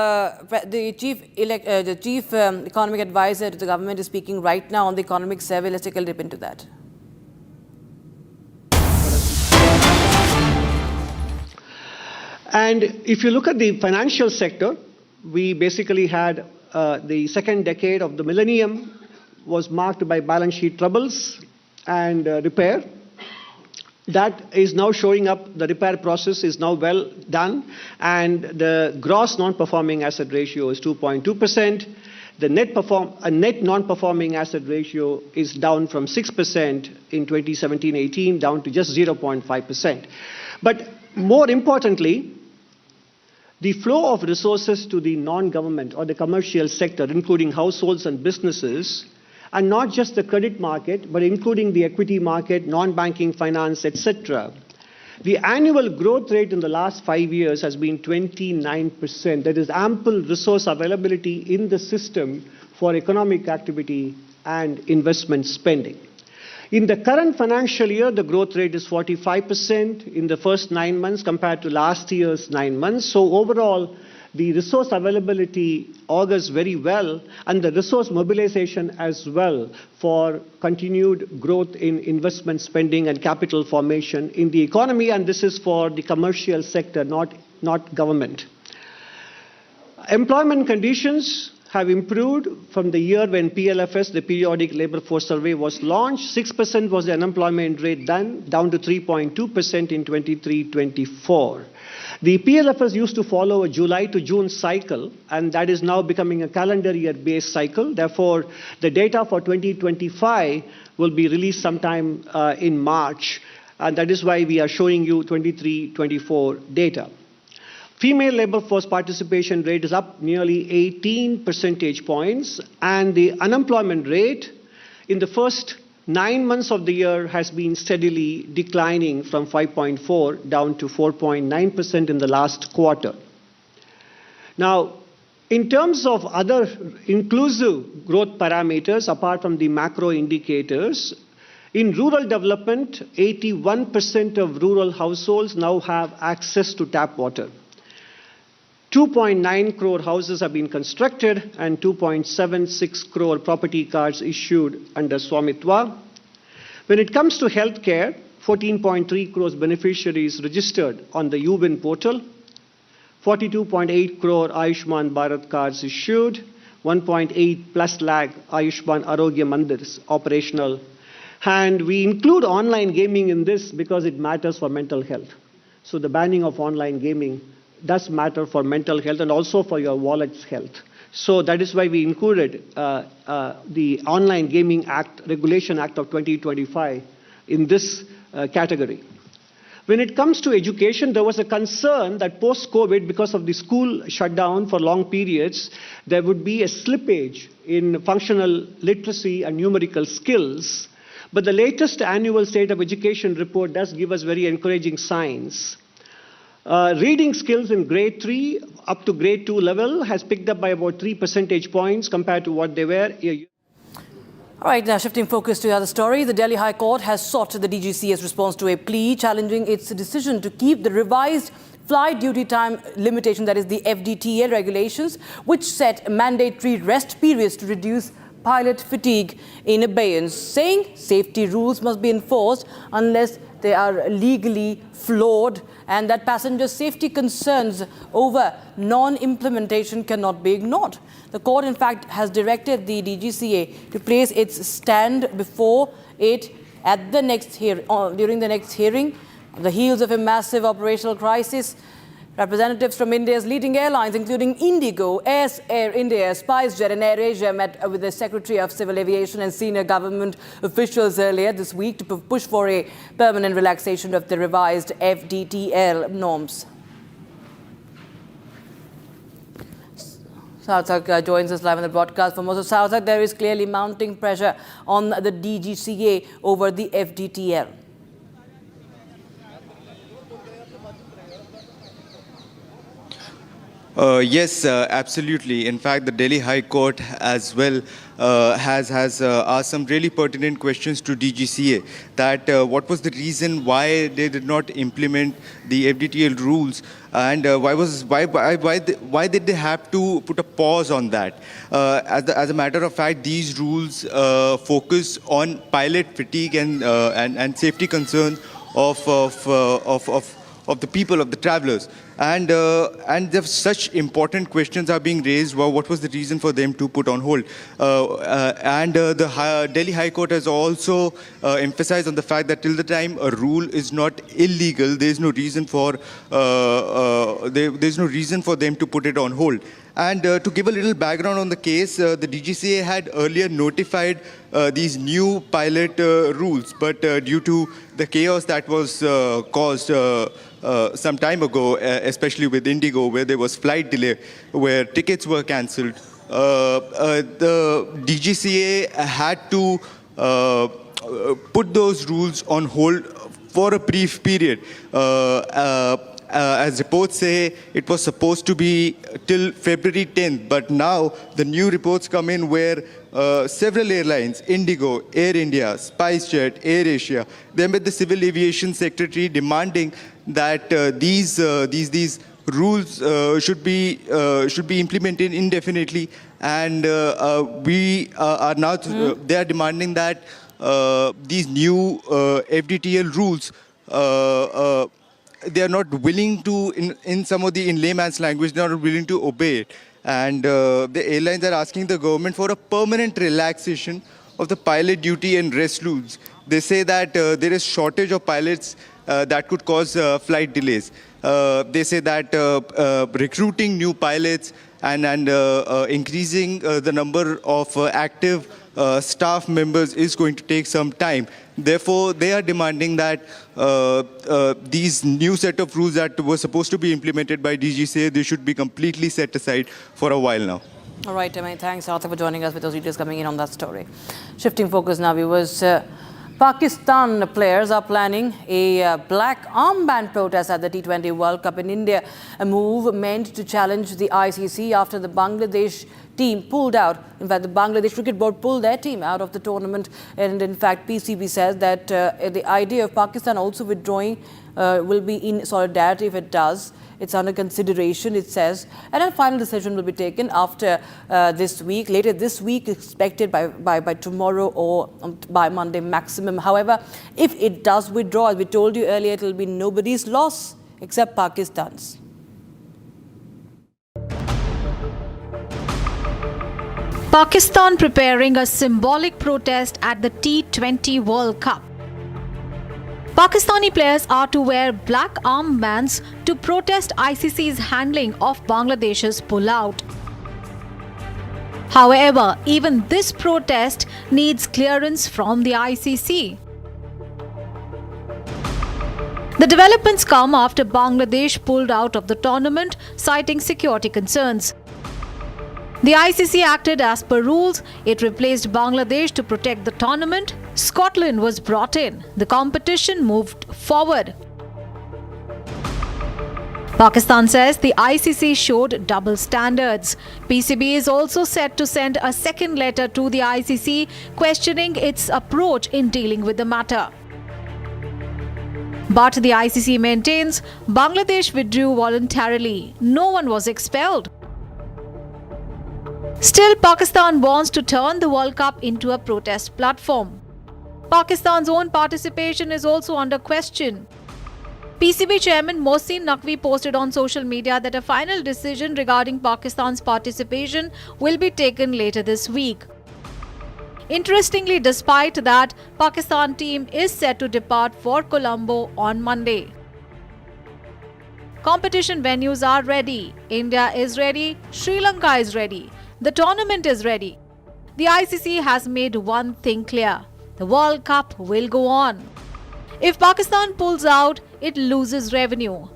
the chief economic advisor to the government is speaking right now on the economic survey. Let's take a dip into that. And if you look at the financial sector, we basically had the second decade of the millennium was marked by balance sheet troubles and repair. That is now showing up. The repair process is now well done, and the gross non-performing asset ratio is 2.2%. The net non-performing asset ratio is down from 6% in 2017-18 down to just 0.5%. But more importantly, the flow of resources to the non-government or the commercial sector, including households and businesses, and not just the credit market, but including the equity market, non-banking finance, etc. The annual growth rate in the last 5 years has been 29%. There is ample resource availability in the system for economic activity and investment spending. In the current financial year, the growth rate is 45% in the first 9 months compared to last year's 9 months. So overall, the resource availability augurs very well, and the resource mobilization as well for continued growth in investment spending and capital formation in the economy, and this is for the commercial sector, not government. Employment conditions have improved from the year when PLFS, the Periodic Labour Force Survey, was launched. 6% was the unemployment rate down to 3.2% in 23-24. The PLFS used to follow a July to June cycle, and that is now becoming a calendar year-based cycle. Therefore, the data for 2025 will be released sometime in March, and that is why we are showing you 23-24 data. Female labor force participation rate is up nearly 18 percentage points, and the unemployment rate in the first 9 months of the year has been steadily declining from 5.4 down to 4.9% in the last quarter. Now, in terms of other inclusive growth parameters, apart from the macro indicators, in rural development, 81% of rural households now have access to tap water. 2.9 crore houses have been constructed and 2.76 crore property cards issued under Swamitwa. When it comes to healthcare, 14.3 crores beneficiaries registered on the UWIN portal, 42.8 crore Ayushman Bharat cards issued, 1.8 plus lakh Ayushman Arogya Mandirs operational. And we include online gaming in this because it matters for mental health. So the banning of online gaming does matter for mental health and also for your wallet's health. So that is why we included the Online Gaming Act, Regulation Act of 2025 in this category. When it comes to education, there was a concern that post-COVID, because of the school shutdown for long periods, there would be a slippage in functional literacy and numerical skills. But the latest annual State of Education report does give us very encouraging signs. Reading skills in grade 3 up to grade 2 level has picked up by about 3 percentage points compared to what they were a year. All right, now shifting focus to another story. The Delhi High Court has sought the DGCA's response to a plea challenging its decision to keep the revised flight duty time limitation, that is the FDTA regulations, which set mandatory rest periods to reduce pilot fatigue in abeyance, saying safety rules must be enforced unless they are legally flawed, and that passenger safety concerns over non-implementation cannot be ignored. The court, in fact, has directed the DGCA to place its stand before it during the next hearing, on the heels of a massive operational crisis, representatives from India's leading airlines, including Indigo, Air India, SpiceJet and AirAsia, met with the Secretary of Civil Aviation and senior government officials earlier this week to push for a permanent relaxation of the revised FDTL norms. Sarthak joins us live on the broadcast. For most of Sarthak, there is clearly mounting pressure on the DGCA over the FDTL. Yes, absolutely. In fact, the Delhi High Court as well has asked some really pertinent questions to DGCA. That what was the reason why they did not implement the FDTL rules, and why did they have to put a pause on that? As a matter of fact, these rules focus on pilot fatigue and safety concerns of the people, of the travelers. And such important questions are being raised. Well, what was the reason for them to put on hold? The Delhi High Court has also emphasized on the fact that till the time a rule is not illegal, there is no reason for them to put it on hold. And to give a little background on the case, the DGCA had earlier notified these new pilot rules, but due to the chaos that was caused some time ago, especially with Indigo, where there was flight delay, where tickets were cancelled, the DGCA had to put those rules on hold for a brief period. As reports say, it was supposed to be till February 10th, but now the new reports come in where several airlines, Indigo, Air India, SpiceJet, AirAsia, they met the Civil Aviation Secretary demanding that these rules should be implemented indefinitely, and we are now they are demanding that these new FDTL rules. They are not willing to, in some of the in layman's language, they are not willing to obey it. And the airlines are asking the government for a permanent relaxation of the pilot duty and rest rules. They say that there is shortage of pilots that could cause flight delays. They say that recruiting new pilots and increasing the number of active staff members is going to take some time. Therefore, they are demanding that these new set of rules that were supposed to be implemented by DGCA, they should be completely set aside for a while now. All right, thanks, Arthur, for joining us with those details coming in on that story. Shifting focus now, viewers. Pakistan players are planning a black armband protest at the T20 World Cup in India, a move meant to challenge the ICC after the Bangladesh team pulled out. In fact, the Bangladesh Cricket Board pulled their team out of the tournament. And in fact, PCB says that the idea of Pakistan also withdrawing will be in solidarity if it does. It's under consideration, it says, and a final decision will be taken after this week, later this week, expected by tomorrow or by Monday maximum. However, if it does withdraw, as we told you earlier, it will be nobody's loss except Pakistan's. Pakistan preparing a symbolic protest at the T20 World Cup. Pakistani players are to wear black armbands to protest ICC's handling of Bangladesh's pullout. However, even this protest needs clearance from the ICC. The developments come after Bangladesh pulled out of the tournament, citing security concerns. The ICC acted as per rules. It replaced Bangladesh to protect the tournament. Scotland was brought in. The competition moved forward. Pakistan says the ICC showed double standards. PCB is also set to send a second letter to the ICC questioning its approach in dealing with the matter. But the ICC maintains Bangladesh withdrew voluntarily. No one was expelled. Still, Pakistan wants to turn the World Cup into a protest platform. Pakistan's own participation is also under question. PCB chairman Mohsin Naqvi posted on social media that a final decision regarding Pakistan's participation will be taken later this week. Interestingly, despite that, Pakistan team is set to depart for Colombo on Monday. Competition venues are ready. India is ready. Sri Lanka is ready. The tournament is ready. The ICC has made one thing clear. The World Cup will go on. If Pakistan pulls out, it loses revenue.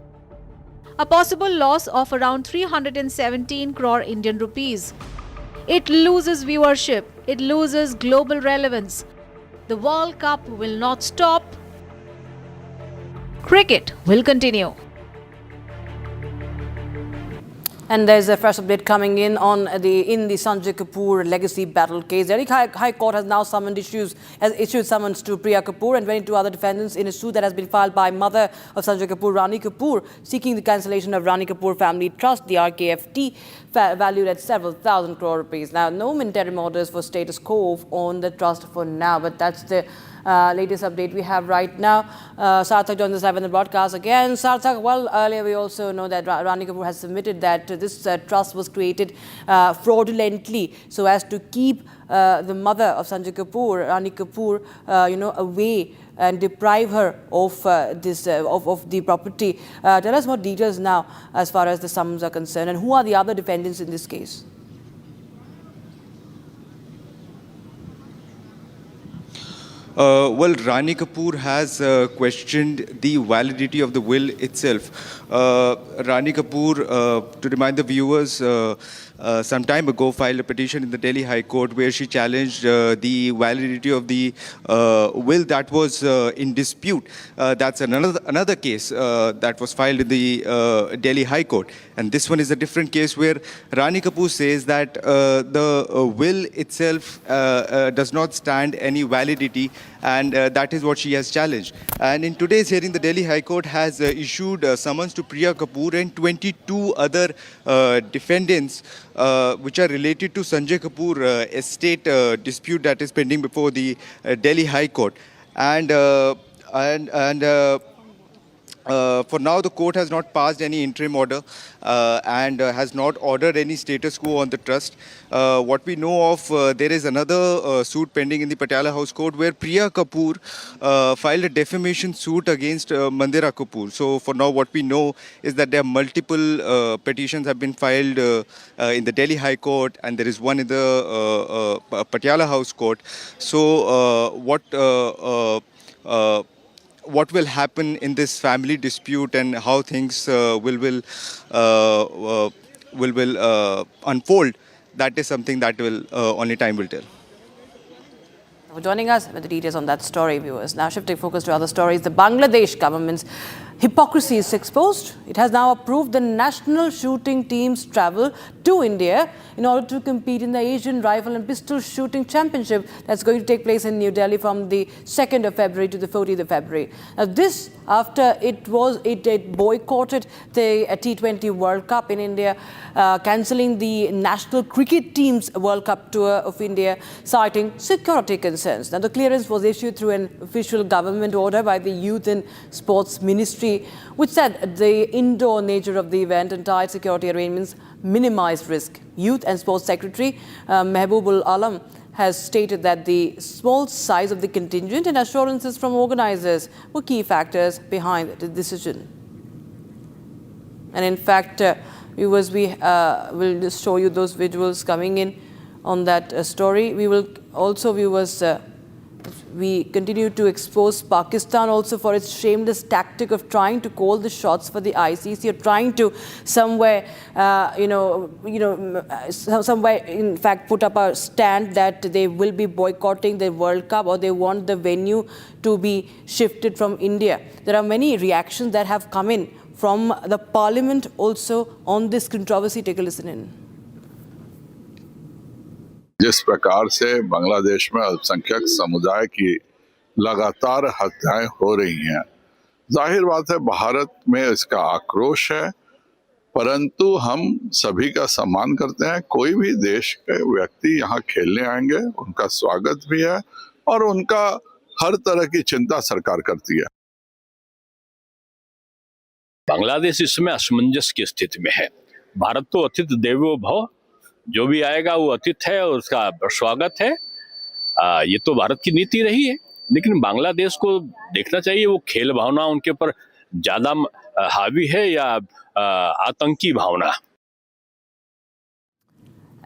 A possible loss of around 317 crore Indian rupees. It loses viewership. It loses global relevance. The World Cup will not stop. Cricket will continue. And there's a fresh update coming in on the Sanjay Kapoor legacy battle case. Delhi High Court has now issued summons to Priya Kapoor and 22 other defendants in a suit that has been filed by mother of Sanjay Kapoor, Rani Kapoor, seeking the cancellation of Rani Kapoor Family Trust, the RKFT, valued at several thousand crore rupees. Now, no interim orders for status quo on the trust for now, but that's the latest update we have right now. Sarthak joins us live on the broadcast again. Sarthak, well, earlier we also know that Rani Kapoor has submitted that this trust was created fraudulently so as to keep the mother of Sanjay Kapoor, Rani Kapoor, away and deprive her of of the property. Tell us more details now as far as the sums are concerned, and who are the other defendants in this case? Well, Rani Kapoor has questioned the validity of the will itself. Rani Kapoor, to remind the viewers, some time ago filed a petition in the Delhi High Court where she challenged the validity of the will that was in dispute. That's another case that was filed in the Delhi High Court. And this one is a different case where Rani Kapoor says that the will itself does not stand any validity, and that is what she has challenged. And in today's hearing, the Delhi High Court has issued summons to Priya Kapoor and 22 other defendants which are related to Sanjay Kapoor estate dispute that is pending before the Delhi High Court. And for now, the court has not passed any interim order and has not ordered any status quo on the trust. What we know of, there is another suit pending in the Patiala House Court where Priya Kapoor filed a defamation suit against Mandira Kapoor. So for now, what we know is that there are multiple petitions have been filed in the Delhi High Court, and there is one in the Patiala House Court. So what will happen in this family dispute and how things will unfold, that is something that will only time will tell. For joining us with the details on that story, viewers. Now shifting focus to other stories, the Bangladesh government's hypocrisy is exposed. It has now approved the national shooting team's travel to India in order to compete in the Asian Rifle and Pistol Shooting Championship that's going to take place in New Delhi from the 2nd of February to the 14th of February. Now this after it boycotted the T20 World Cup in India, cancelling the national cricket team's World Cup tour of India, citing security concerns. Now the clearance was issued through an official government order by the Youth and Sports Ministry, which said the indoor nature of the event and tight security arrangements minimized risk. Youth and Sports Secretary Mehbubul Alam has stated that the small size of the contingent and assurances from organizers were key factors behind the decision. And in fact, viewers, we will just show you those visuals coming in on that story. We will also, viewers, we continue to expose Pakistan also for its shameless tactic of trying to call the shots for the ICC, or trying to somewhere, somewhere in fact put up a stand that they will be boycotting the World Cup, or they want the venue to be shifted from India. There are many reactions that have come in from the Parliament also on this controversy. Take a listen in. जिस प्रकार से बांग्लादेश में अल्पसंख्यक समुदाय की लगातार हत्याएं हो रही हैं, जाहिर बात है भारत में इसका आक्रोश है, परंतु हम सभी का सम्मान करते हैं। कोई भी देश के व्यक्ति यहाँ खेलने आएंगे, उनका स्वागत भी है और उनका हर तरह की चिंता सरकार करती है। बांग्लादेश इसमें असमंजस की स्थिति में है। भारत तो अतिथि देवो भव, जो भी आएगा वो अतिथि है और उसका स्वागत है, ये तो भारत की नीति रही है, लेकिन बांग्लादेश को देखना चाहिए वो खेल भावना उनके ऊपर ज्यादा हावी है या आतंकी भावना।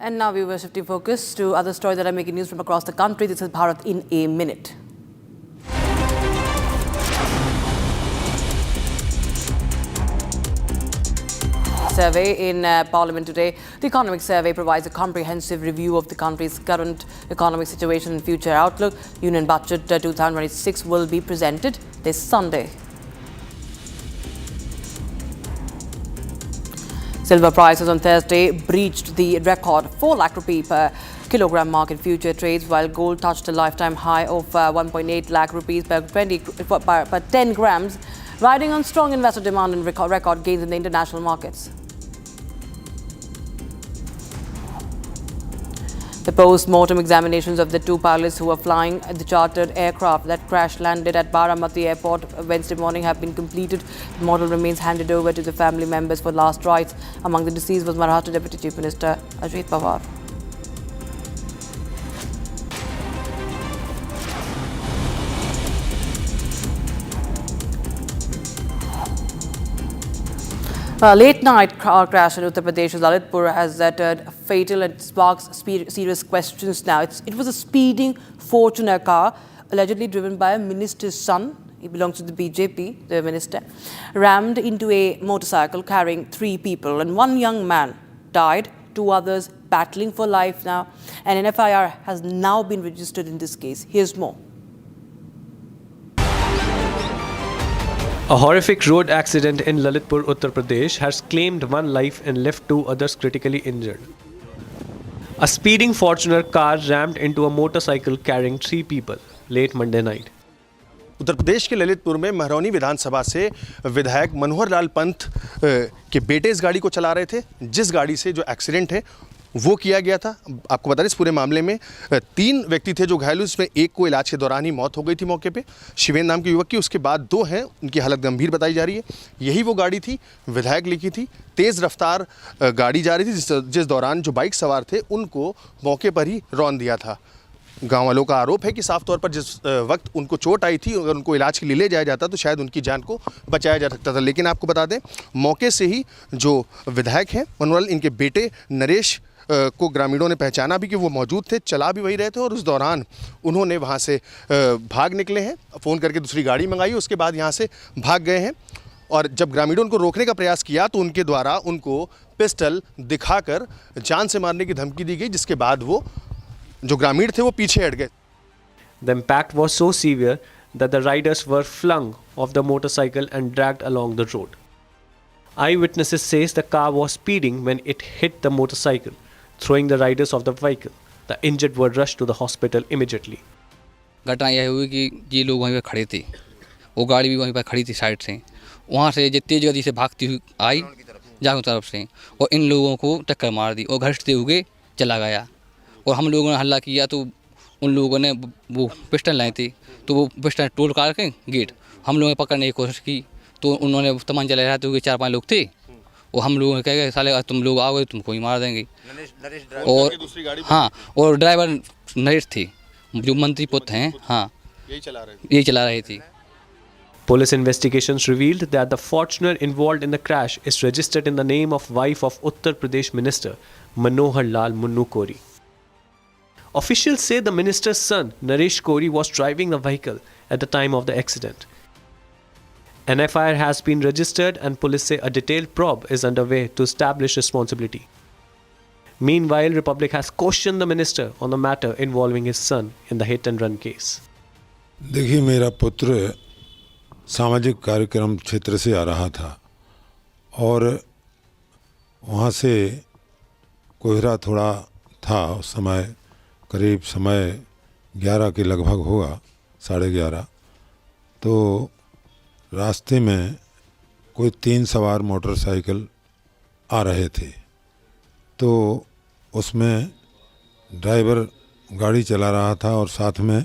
And now we were shifting focus to other stories that are making news from across the country. This is Bharat in a minute. Survey in Parliament today. The Economic Survey provides a comprehensive review of the country's current economic situation and future outlook. Union Budget 2026 will be presented this Sunday. Silver prices on Thursday breached the record 4 lakh rupee per kilogram mark in future trades, while gold touched a lifetime high of 1.8 lakh rupees per 10 grams, riding on strong investor demand and record gains in the international markets. The post-mortem examinations of the 2 pilots who were flying the chartered aircraft that crash-landed at Baramati Airport Wednesday morning have been completed. The model remains handed over to the family members for last rites. Among the deceased was Maharashtra Deputy Chief Minister Ajit Pawar. A late-night car crash in Uttar Pradesh's Lalitpur has turned fatal and sparks serious questions now. It was a speeding Fortuner car, allegedly driven by a minister's son. He belongs to the BJP, the minister, rammed into a motorcycle carrying 3 people, and 1 young man died, 2 others battling for life now. And an FIR has now been registered in this case. Here's more. A horrific road accident in Lalitpur, Uttar Pradesh has claimed 1 life and left 2 others critically injured. A speeding Fortuner car rammed into a motorcycle carrying 3 people late Monday night. Uttar Pradesh के ललितपुर में महरौनी विधानसभा से विधायक मनोहर लाल पंत के बेटे इस गाड़ी को चला रहे थे, जिस गाड़ी से जो एक्सीडेंट है वो किया गया था। आपको बता दें इस पूरे मामले में 3 व्यक्ति थे जो घायल हुए, इसमें एक को इलाज के दौरान ही मौत हो गई थी मौके पे, शिवेंद्र नाम के युवक की। उसके बाद 2 हैं, उनकी हालत गंभीर बताई जा रही है। यही वो गाड़ी थी विधायक लिखी थी। तेज़ रफ्तार गाड़ी जा रही थी जिस दौरान जो बाइक सवार थे उनको मौके पर ही रौंद दिया था। गाँव वालों का आरोप है कि साफ तौर पर जिस वक्त उनको चोट आई थी, अगर उनको इलाज के लिए ले जाया जाता तो शायद उनकी जान को बचाया जा सकता था। लेकिन आपको बता दें मौके से ही जो विधायक हैं मनोहर, इनके बेटे नरेश को ग्रामीणों ने पहचाना भी कि वो मौजूद थे, चला भी वही रहे थे, और उस दौरान उन्होंने वहाँ से भाग निकले हैं, फ़ोन करके दूसरी गाड़ी मंगाई, उसके बाद यहाँ से भाग गए हैं। और जब ग्रामीणों उनको रोकने का प्रयास किया तो उनके द्वारा उनको पिस्टल दिखाकर जान से मारने की धमकी दी गई, जिसके बाद वो जो ग्रामीण थे वो पीछे हट गए। The impact was so severe that the riders were flung off the motorcycle and dragged along the road. Eyewitnesses says the car was speeding when it hit the motorcycle, throwing the riders off the vehicle. The injured were rushed to the hospital immediately. घटना यह हुई कि ये लोग वहीं पर खड़े थे, वो गाड़ी भी वहीं पर खड़ी थी साइड से, वहाँ से जो तेज गति से भागती हुई आई जागो तरफ से और इन लोगों को टक्कर मार दी और घसते हुए चला गया। और हम लोगों ने हल्ला किया तो उन लोगों ने वो पिस्टल लाए थे, तो वो पिस्टल तोड़ काट के गेट हम लोगों ने पकड़ने की कोशिश की, तो उन्होंने तमंचा लहराते हुए 4-5 लोग थे, और हम लोगों ने कह गए साले तुम लोग आओगे तुमको ही मार देंगे। और हाँ, और ड्राइवर नरेश थे जो मंत्री पुत्र हैं, हाँ यही चला रहे थे। Police investigations revealed that the Fortuner involved in the crash is registered in the name of wife of Uttar Pradesh Minister Manohar Lal Munnu Kori. Officials say the minister's son, Naresh Kori, was driving the vehicle at the time of the accident. An FIR has been registered and police say a detailed probe is underway to establish responsibility. Meanwhile, Republic has questioned the minister on the matter involving his son in the hit-and-run case. देखिए, मेरा पुत्र सामाजिक कार्यक्रम क्षेत्र से आ रहा था और वहाँ से कोहरा थोड़ा था उस समय, करीब समय 11 के लगभग होगा, 11:30। तो रास्ते में कोई 3 सवार मोटरसाइकिल आ रहे थे, तो उसमें ड्राइवर गाड़ी चला रहा था और साथ में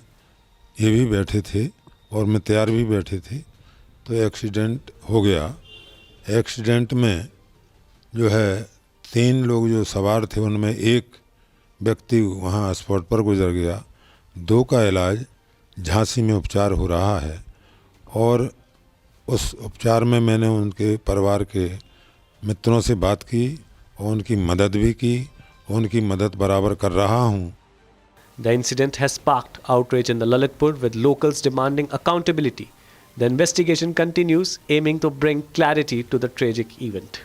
ये भी बैठे थे और मैं तैयार भी बैठे थे। तो एक्सीडेंट हो गया। एक्सीडेंट में जो है 3 लोग जो सवार थे उनमें एक व्यक्ति वहाँ स्पॉट पर गुजर गया, 2 का इलाज झांसी में उपचार हो रहा है और उस उपचार में मैंने उनके परिवार के मित्रों से बात की और उनकी मदद भी की, उनकी मदद बराबर कर रहा हूँ। The incident has sparked outrage in the Lalitpur, with locals demanding accountability. The investigation continues, aiming to bring clarity to the tragic event.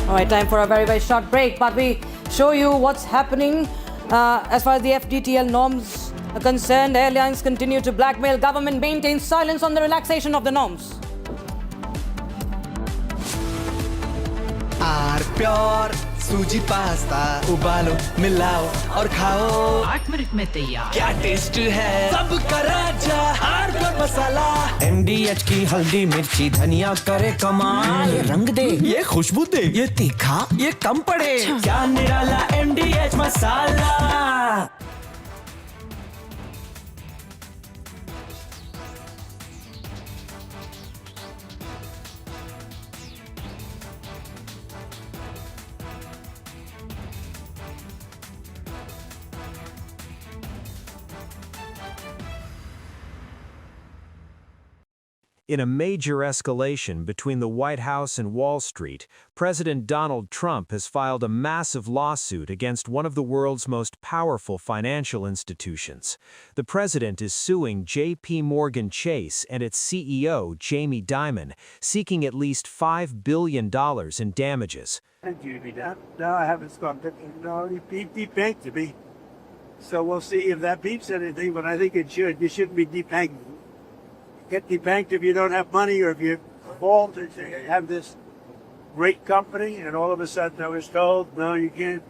All right, time for a very, very short break, but we show you what's happening as far as the FDTL norms are concerned. Airlines continue to blackmail government, maintain silence on the relaxation of the norms. Pure सूजी pasta उबालो मिलाओ और खाओ 8 minute में तैयार। क्या test है सबका राजा hardcore मसाला MDH की हल्दी मिर्ची धनिया करे कमाल ये रंग दे ये खुशबू दे ये तीखा ये कम पड़े क्या निराला MDH masala. In a major escalation between the White House and Wall Street, President Donald Trump has filed a massive lawsuit against one of the world's most powerful financial institutions. The president is suing J.P. Morgan Chase and its CEO, Jamie Dimon, seeking at least $5 billion in damages. Thank you, no, I haven't got it. No, it beeped debanked to me. So we'll see if that beeps anything, but I think it should. You shouldn't be debanked. Get debanked if you don't have money or if you fall to have this great company, and all of a sudden I was told, no, you can't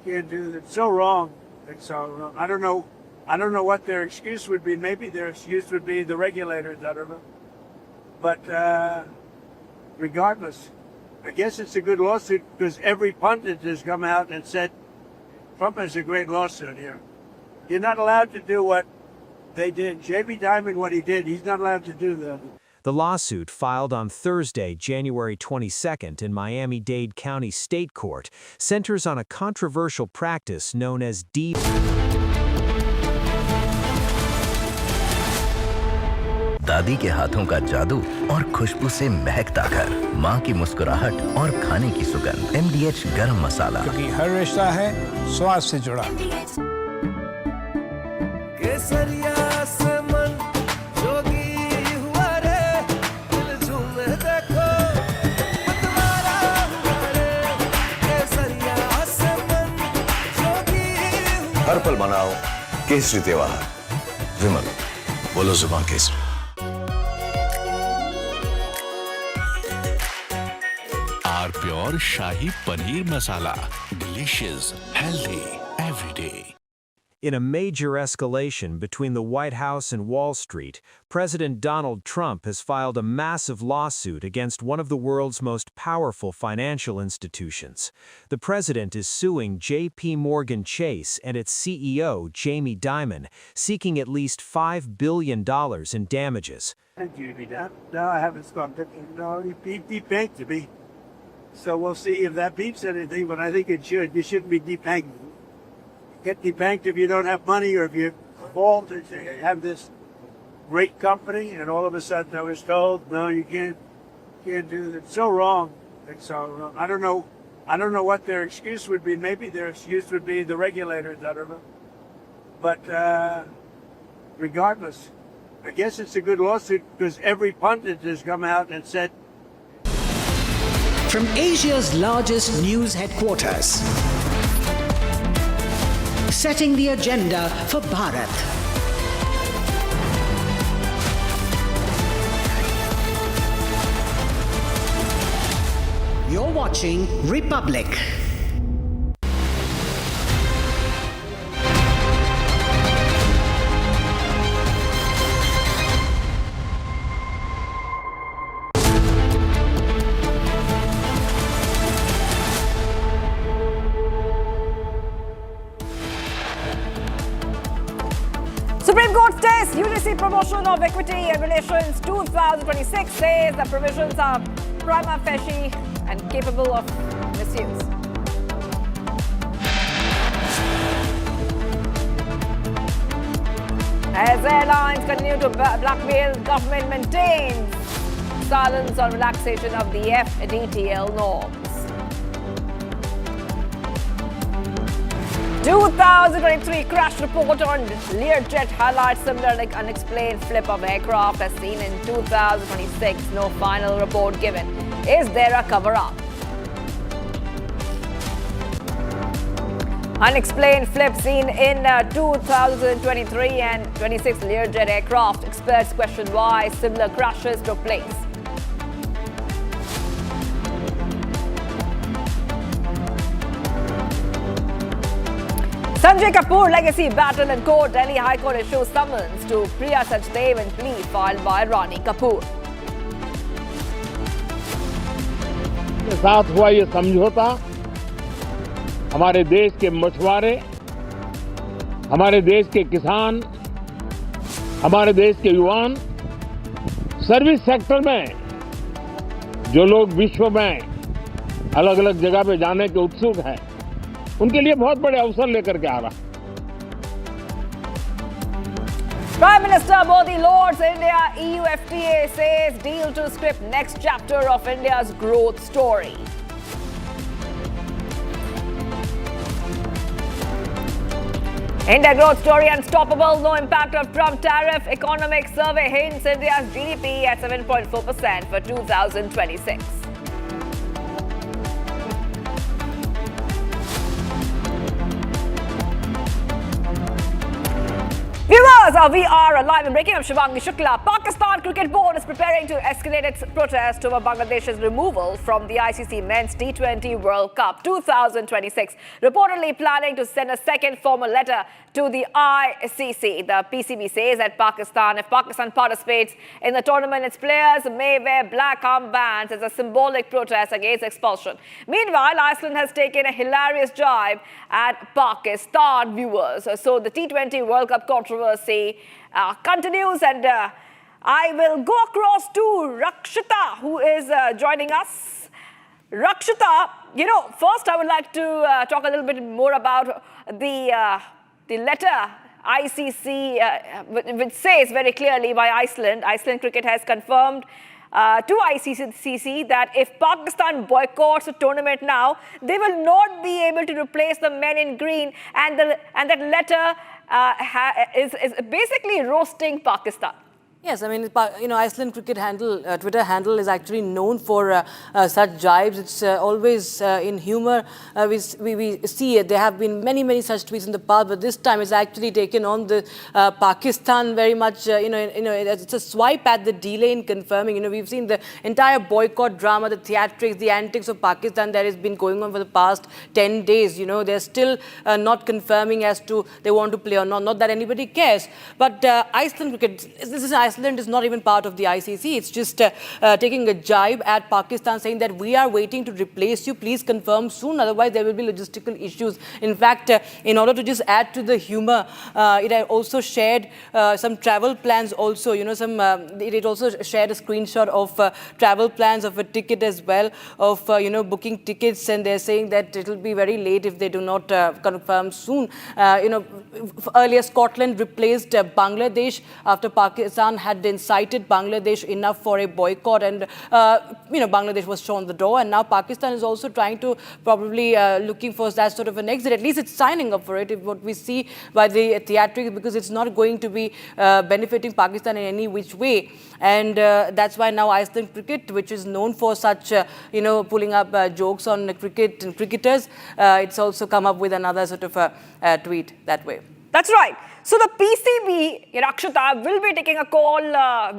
do that. It's so wrong. It's so wrong. I don't know what their excuse would be. Maybe their excuse would be the regulators. I don't know. But regardless, I guess it's a good lawsuit because every pundit has come out and said Trump has a great lawsuit here. You're not allowed to do what they did. Jamie Dimon, what he did, he's not allowed to do that. The lawsuit, filed on Thursday, January 22nd in Miami-Dade County State Court, centers on a controversial practice known as दादी के हाथों का जादू और खुशबू से महकता घर, माँ की मुस्कुराहट और खाने की सुगंध। MDH गरम मसाला, क्योंकि हर रिश्ता है स्वाद से जुड़ा। केसरिया से मन जोगी हुआ रे दिल झूमे देखो मतवारा हुआ रे केसरिया से मन जोगी हुआ। हर पल मनाओ केसरी त्योहार। विमल, बोलो जुबान केसरी। Our pure shahi paneer masala, delicious, healthy, everyday. In a major escalation between the White House and Wall Street, President Donald Trump has filed a massive lawsuit against one of the world's most powerful financial institutions. The president is suing J.P. Morgan Chase and its CEO, Jamie Dimon, seeking at least $5 billion in damages. Thank you, no, I haven't got it. No, it beeped debanked to me. So we'll see if that beeps anything, but I think it should. You shouldn't be debanked. Get debanked if you don't have money or if you fall to have this great company, and all of a sudden I was told, no, you can't do that. It's so wrong. It's so wrong. I don't know what their excuse would be. Maybe their excuse would be the regulators. I don't know. But regardless, I guess it's a good lawsuit because every pundit has come out and said. From Asia's largest news headquarters, setting the agenda for Bharat. You're watching Republic. Supreme Court states UGC promotion of equity regulations 2026 says the provisions are prima facie and capable of misuse. As airlines continue to blackmail, government maintains silence on relaxation of the FDTL norms. 2023 crash report on Learjet highlights similar unexplained flip of aircraft as seen in 2026. No final report given. Is there a cover-up? Unexplained flip seen in 2023 and 26 Learjet aircraft. Experts question why similar crashes took place. Sanjay Kapoor legacy battle in court. Delhi High Court issues summons to Priya Sachdev and plea filed by Rani Kapoor. के साथ हुआ ये समझौता हमारे देश के मछुआरे, हमारे देश के किसान, हमारे देश के युवान, सर्विस सेक्टर में जो लोग विश्व में अलग अलग जगह पे जाने के उत्सुक हैं, उनके लिए बहुत बड़े अवसर लेकर के आ रहा है। Prime Minister Modi lauds India EU FTA, says deal to script next chapter of India's growth story. India growth story unstoppable. No impact of Trump tariff. Economic survey hints India's GDP at 7.4% for 2026. Viewers, we are live and breaking. I'm Shivangi Shukla. Pakistan Cricket Board is preparing to escalate its protest over Bangladesh's removal from the ICC Men's T20 World Cup 2026. Reportedly planning to send a second formal letter to the ICC. The PCB says that if Pakistan participates in the tournament, its players may wear black armbands as a symbolic protest against expulsion. Meanwhile, Iceland has taken a hilarious jibe at Pakistan, viewers. So the T20 World Cup controversy continues, and I will go across to Rakshita, who is joining us. Rakshita, first I would like to talk a little bit more about the letter ICC, which says very clearly by Iceland cricket has confirmed to ICC that if Pakistan boycotts the tournament now, they will not be able to replace the men in green, and that letter is basically roasting Pakistan. Yes, I mean, Iceland cricket Twitter handle is actually known for such jibes. It's always in humor. We see it. There have been many such tweets in the past, but this time it's actually taken on the Pakistan very much. It's a swipe at the delay in confirming. We've seen the entire boycott drama, the theatrics, the antics of Pakistan that has been going on for the past 10 days. They're still not confirming as to they want to play or not. Not that anybody cares, but Iceland cricket. Iceland is not even part of the ICC. It's just taking a jibe at Pakistan, saying that we are waiting to replace you. Please confirm soon, otherwise there will be logistical issues. In fact, in order to just add to the humor, it also shared some travel plans also. It also shared a screenshot of travel plans of a ticket as well, of booking tickets, and they're saying that it will be very late if they do not confirm soon. Earlier Scotland replaced Bangladesh after Pakistan had incited Bangladesh enough for a boycott, and Bangladesh was shown the door, and now Pakistan is also trying to probably looking for that sort of an exit. At least it's signing up for it, if what we see by the theatrics, because it's not going to be benefiting Pakistan in any which way. And that's why now Iceland cricket, which is known for such pulling up jokes on cricket and cricketers, it's also come up with another sort of a tweet that way. That's right. So the PCB, Rakshita, will be taking a call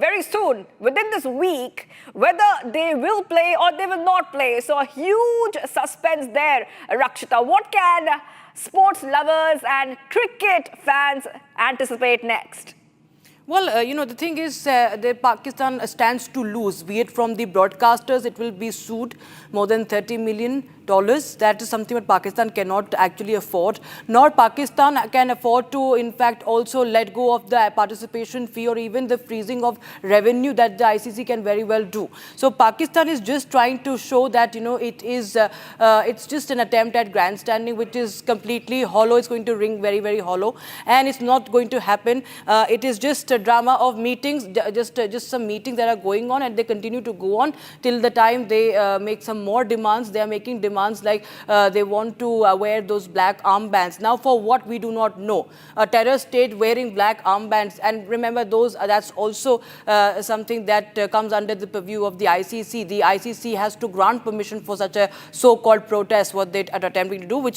very soon, within this week, whether they will play or they will not play. So a huge suspense there, Rakshita. What can sports lovers and cricket fans anticipate next? Well, the thing is, Pakistan stands to lose, be it from the broadcasters. It will be sued more than $30 million That is something that Pakistan cannot actually afford. Nor Pakistan can afford to, in fact, also let go of the participation fee or even the freezing of revenue that the ICC can very well do. So Pakistan is just trying to show that, it's just an attempt at grandstanding, which is completely hollow. It's going to ring very, very hollow, and it's not going to happen. It is just a drama of meetings, just some meetings that are going on, and they continue to go on till the time they make some more demands. They are making demands like they want to wear those black armbands. Now, for what we do not know, a terror state wearing black armbands, and remember those, that's also something that comes under the purview of the ICC. The ICC has to grant permission for such a so-called protest, what they are attempting to do, which